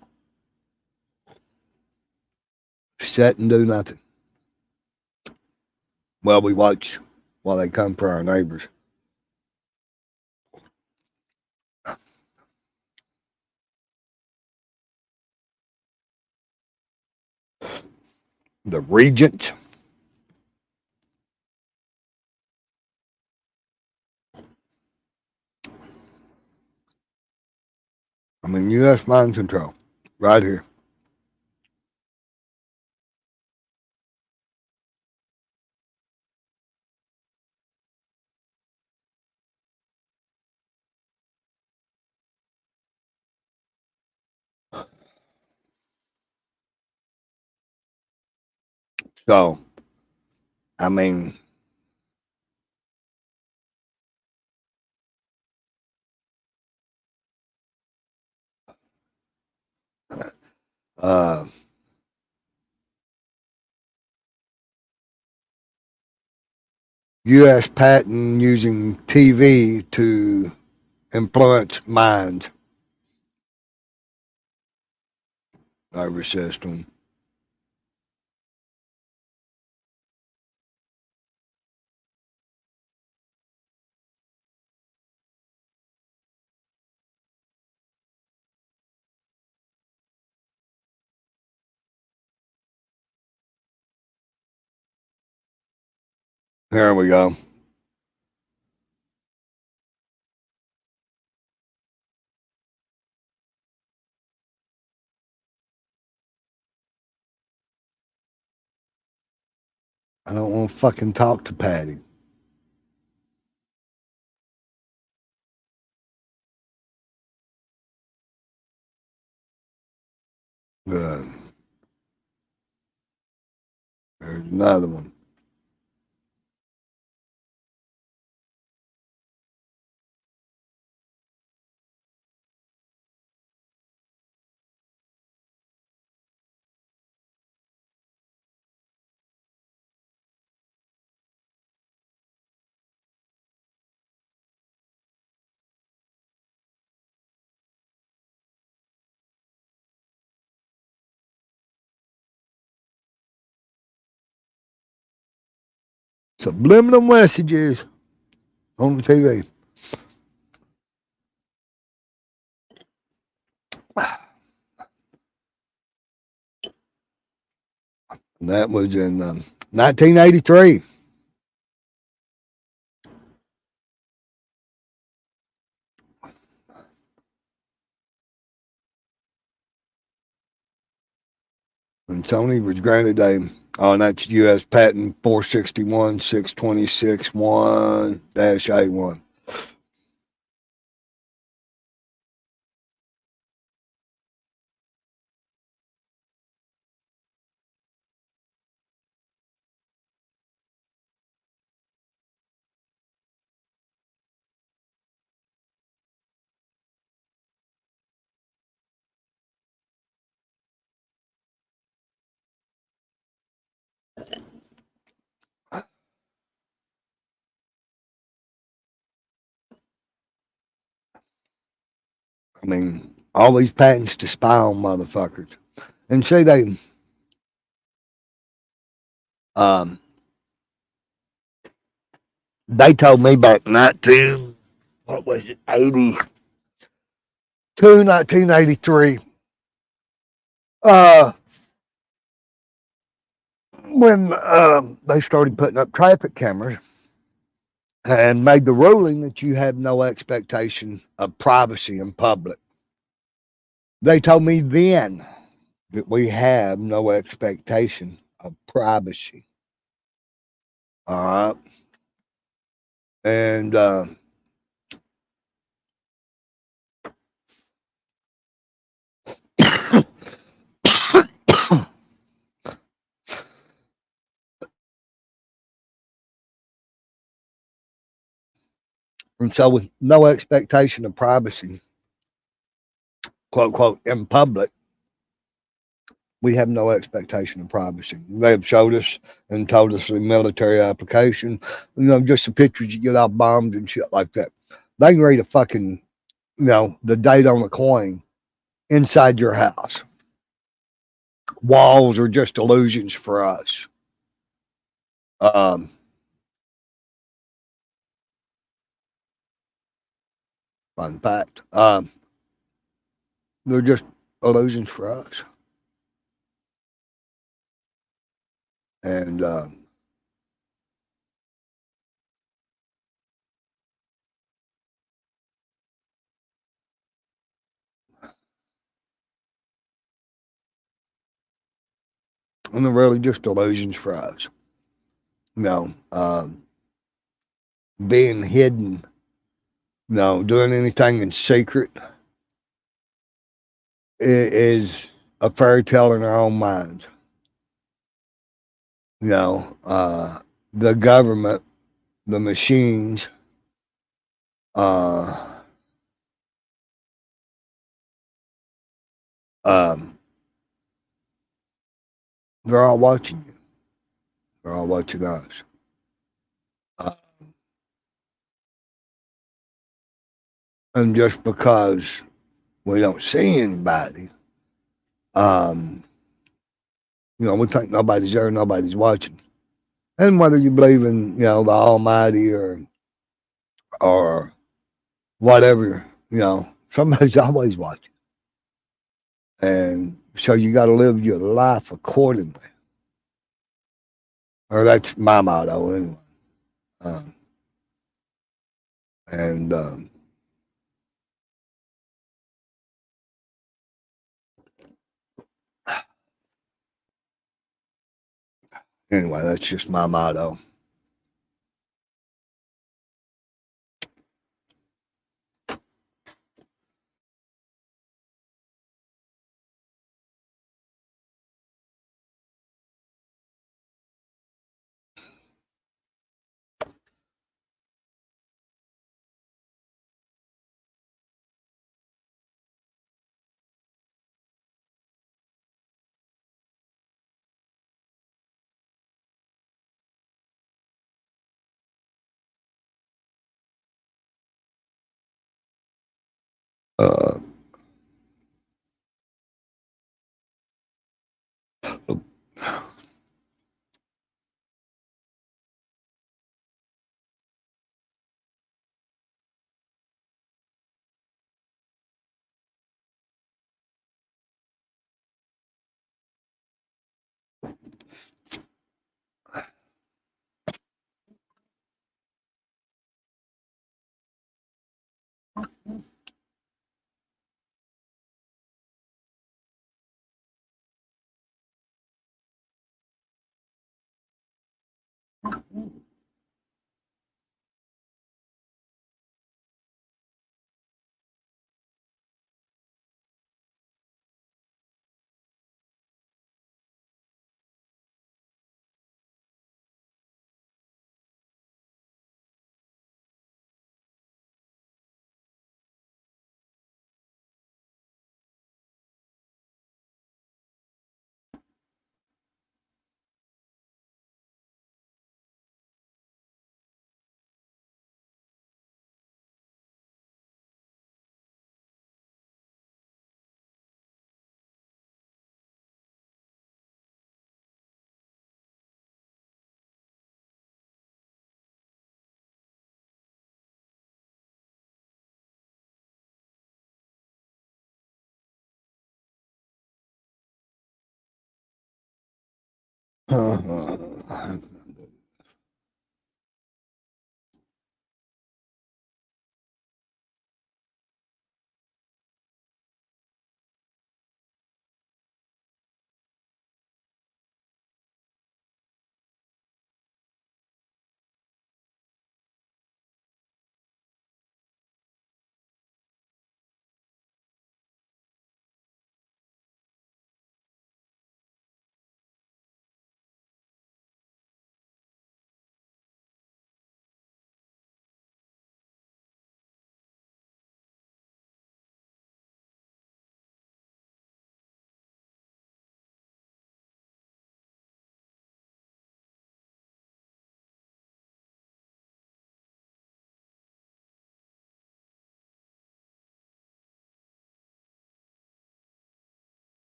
A: Sit and do nothing. Well, we watch while they come for our neighbors. The regent. I mean, U.S. mind control, right here. So, I mean, uh, U.S. patent using TV to influence minds, nervous system. There we go. I don't want to fucking talk to Patty. Good. There's another one. Subliminal messages on the TV. That was in 1983. And Sony was granted that's U.S. Patent 461-626-1-A1. I mean, all these patents to spy on motherfuckers. And see, um, they told me back 1983, when they started putting up traffic cameras and made the ruling that you have no expectation of privacy in public. They told me then that we have no expectation of privacy. All right. And and so with no expectation of privacy, quote, quote, in public, we have no expectation of privacy. They have showed us and told us the military application, just the pictures you get off bombs and shit like that. They can read a fucking, the date on the coin inside your house. Walls are just illusions for us. Um, Fun fact. They're just illusions for us. And they're really just illusions for us. You know, being hidden, doing anything in secret is a fairy tale in our own minds. The government, the machines, uh, um, they're all watching you. They're all watching us. Uh, and just because we don't see anybody, um, we think nobody's there, nobody's watching. And whether you believe in, the Almighty or whatever, somebody's always watching. And so you got to live your life accordingly. Or that's my motto anyway. Um, and anyway, that's just my motto.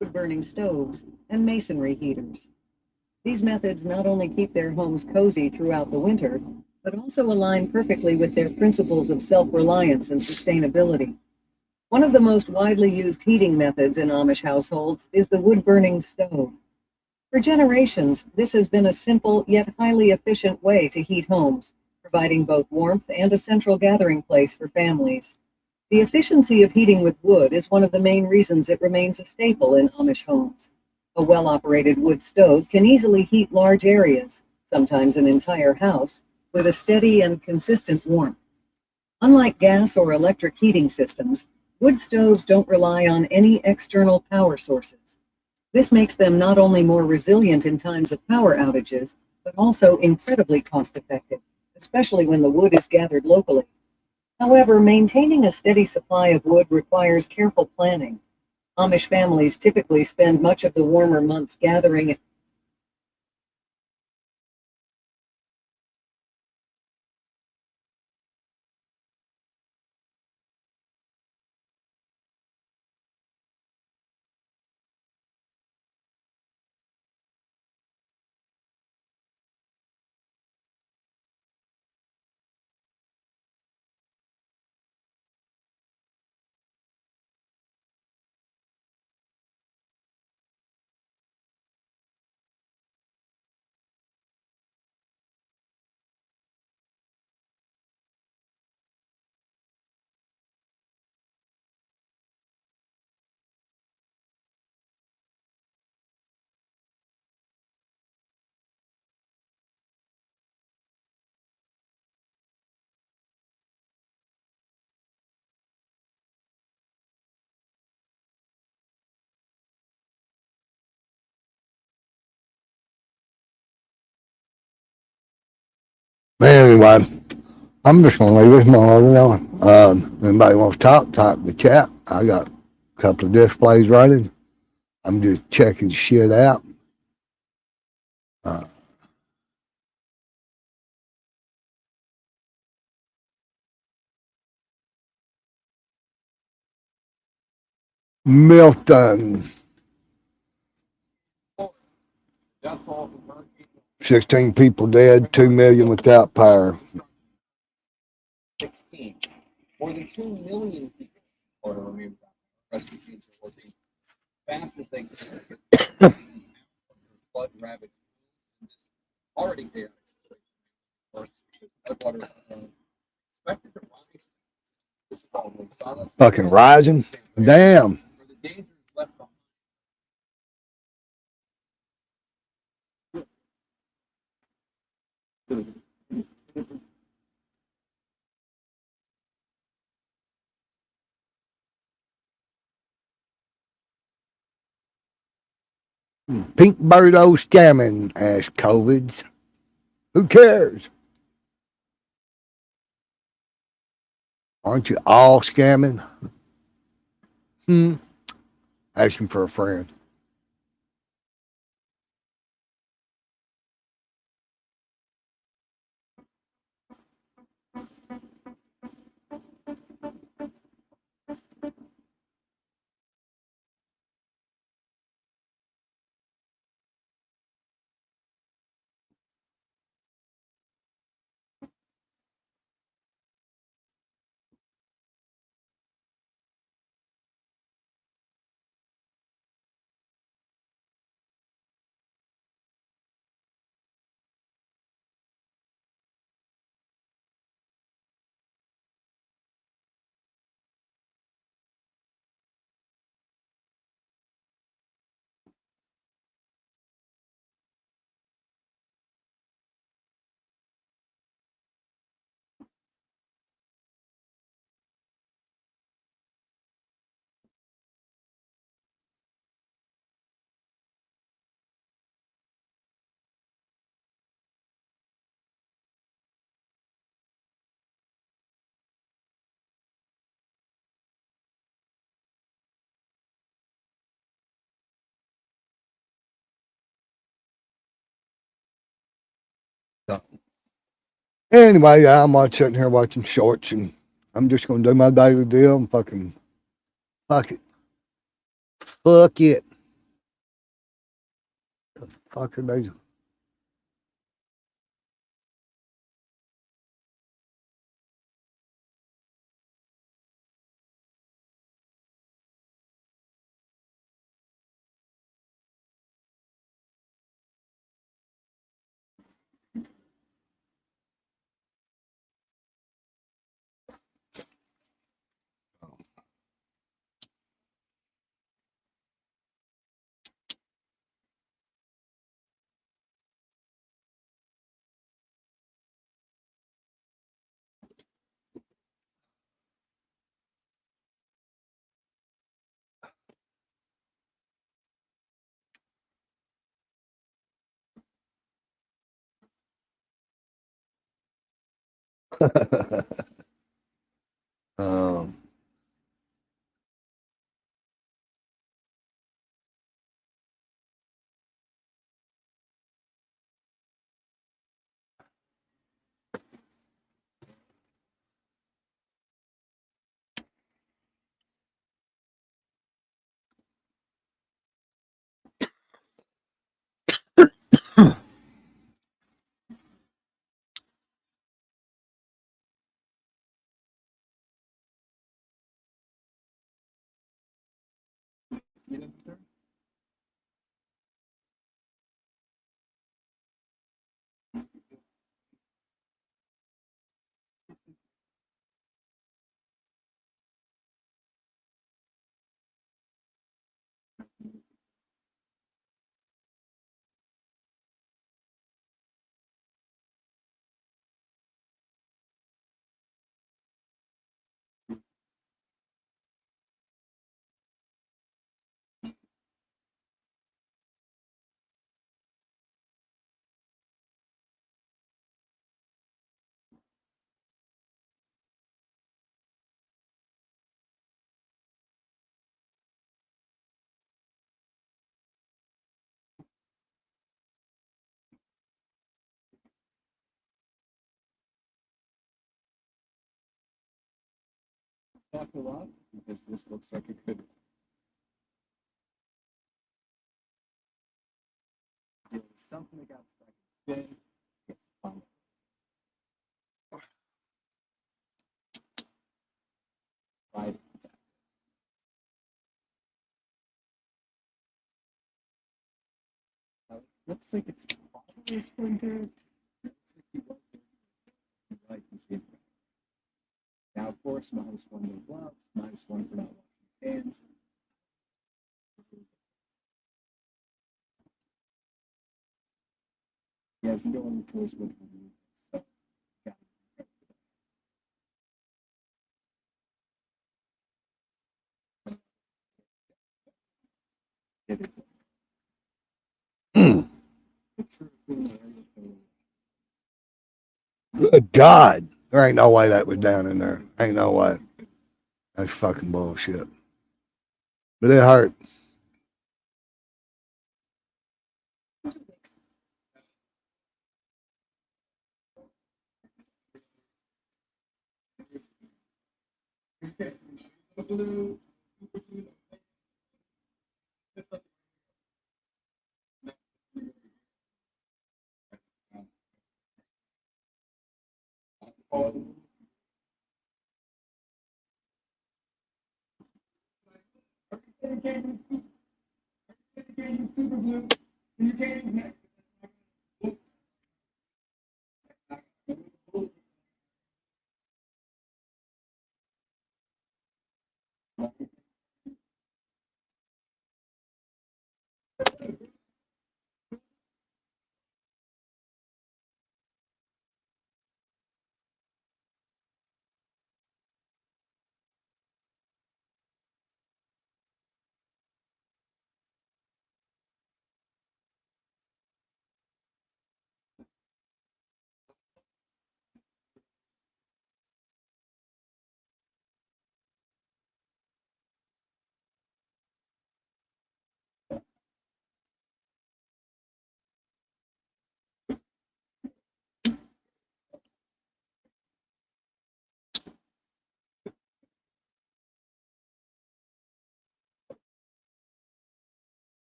B: Wood-burning stoves, and masonry heaters. These methods not only keep their homes cozy throughout the winter, but also align perfectly with their principles of self-reliance and sustainability. One of the most widely used heating methods in Amish households is the wood-burning stove. For generations, this has been a simple yet highly efficient way to heat homes, providing both warmth and a central gathering place for families. The efficiency of heating with wood is one of the main reasons it remains a staple in Amish homes. A well-operated wood stove can easily heat large areas, sometimes an entire house, with a steady and consistent warmth. Unlike gas or electric heating systems, wood stoves don't rely on any external power sources. This makes them not only more resilient in times of power outages, but also incredibly cost-effective, especially when the wood is gathered locally. However, maintaining a steady supply of wood requires careful planning. Amish families typically spend much of the warmer months gathering.
A: Anyway, I'm just gonna leave this mother on. Anybody wants to talk, type in the chat. I got a couple of displays running. I'm just checking shit out. Uh, Milton, 16 people dead, 2 million without power.
B: 16. More than 2 million people are remain rescue teams are working fast as they can. Flood ravaged this already chaotic situation. Because floodwater is expected to rise
A: Fucking rising. Damn. Pink Birdo scamming, asked COVID. Who cares? Aren't you all scamming? Asking for a friend. So, anyway, I'm sitting here watching shorts, and I'm just gonna do my daily deal and fucking fuck it. Fuck it. Fuck it, they. um,
C: course, -1 no gloves, -1 for not washing his hands. He has no other choice but to remove it. So, yeah. It is a true feeling.
A: Good God. There ain't no way that was down in there. Ain't no way. That's fucking bullshit. But it hurt.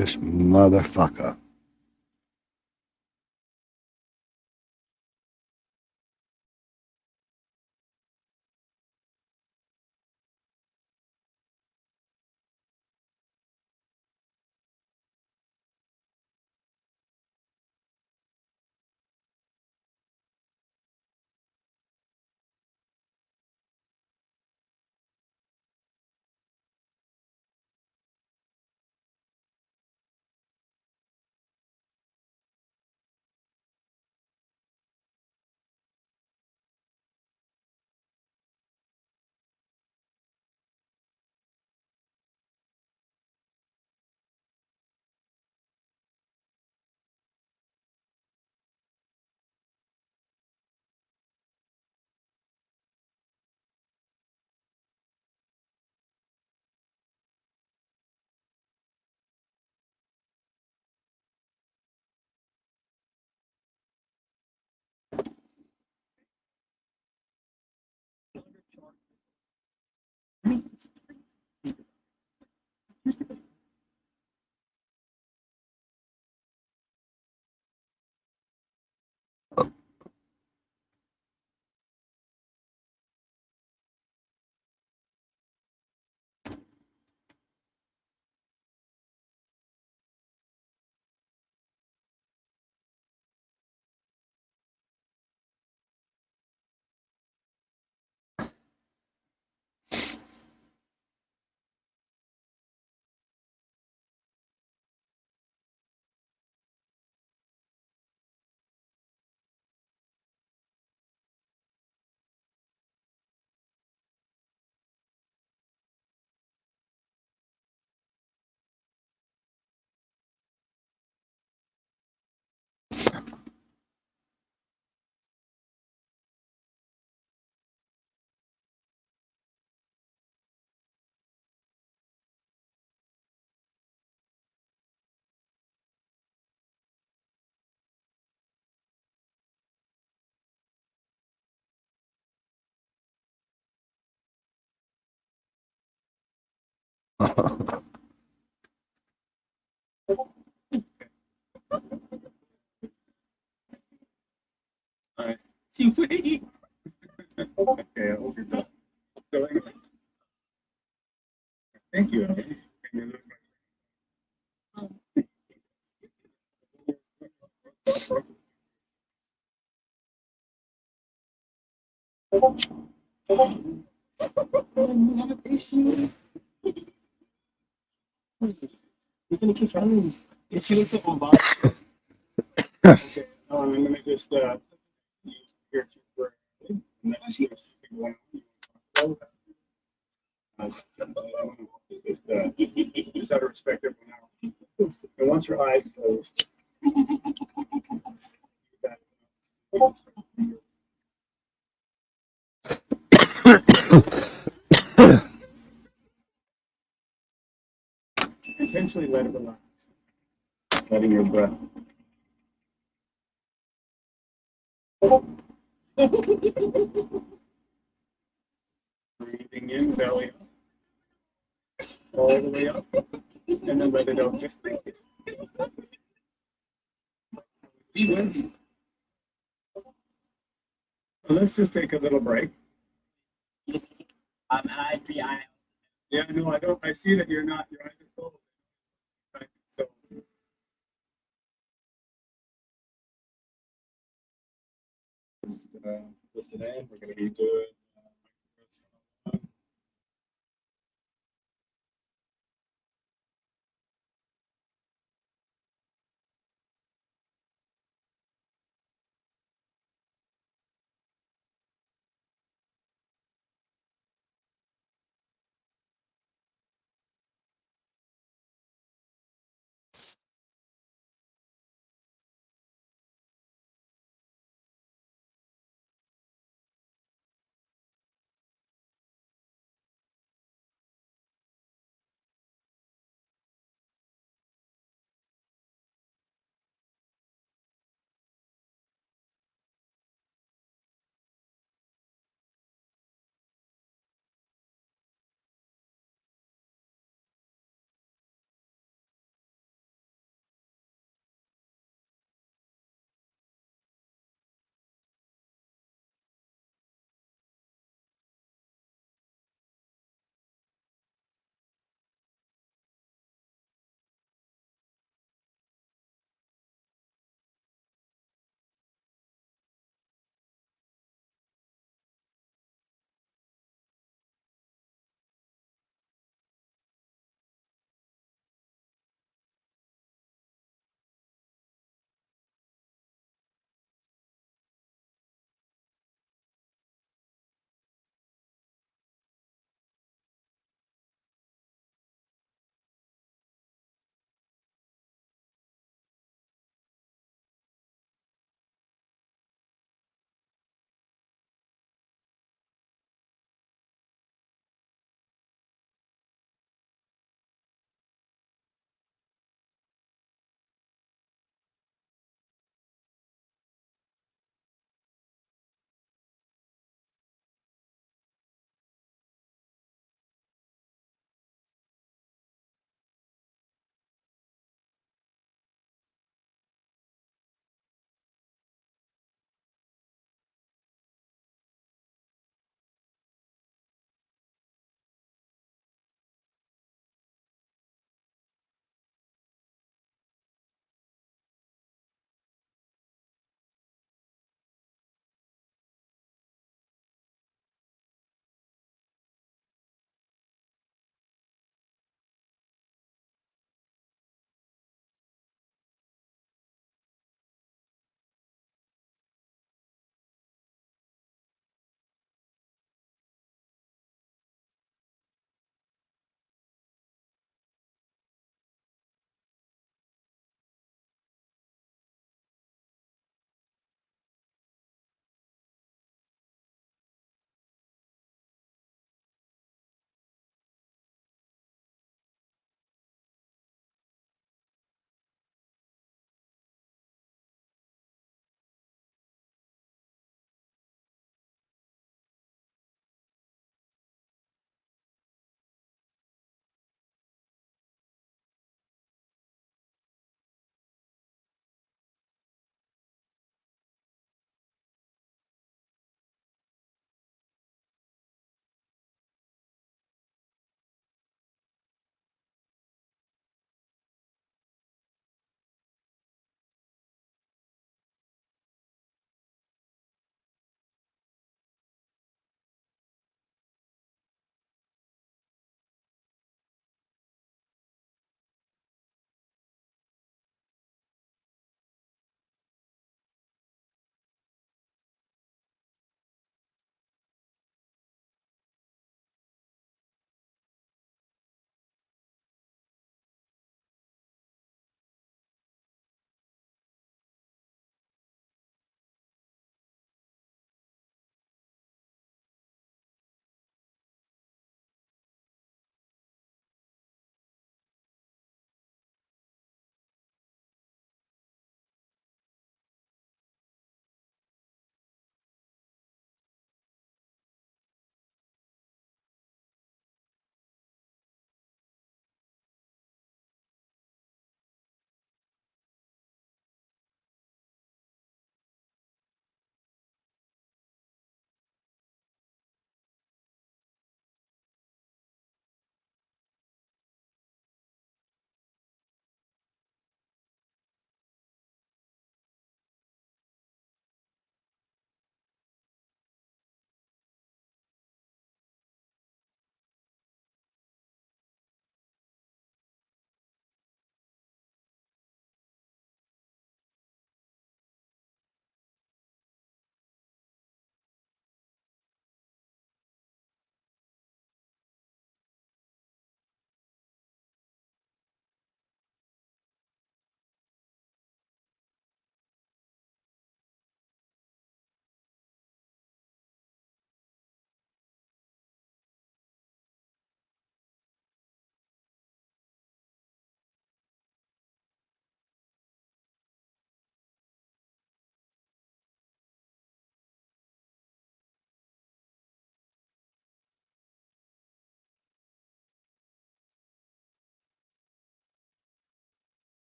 A: This motherfucker.
C: Wait. Okay, I hope you're done. So anyway, thank you. You're gonna kiss Ryan. And she looks up on Bob. Okay, I'm gonna just here temporarily, and that's just one. Just out of respect, everyone else. And once your eyes closed, intentionally let it relax, letting your breath. Breathing in, belly up, all the way up, and then let it out. Just breathe. Let's just take a little break. Yeah, no, I don't. I see that you're not. Your eyes are closed. So just listen in. We're gonna be doing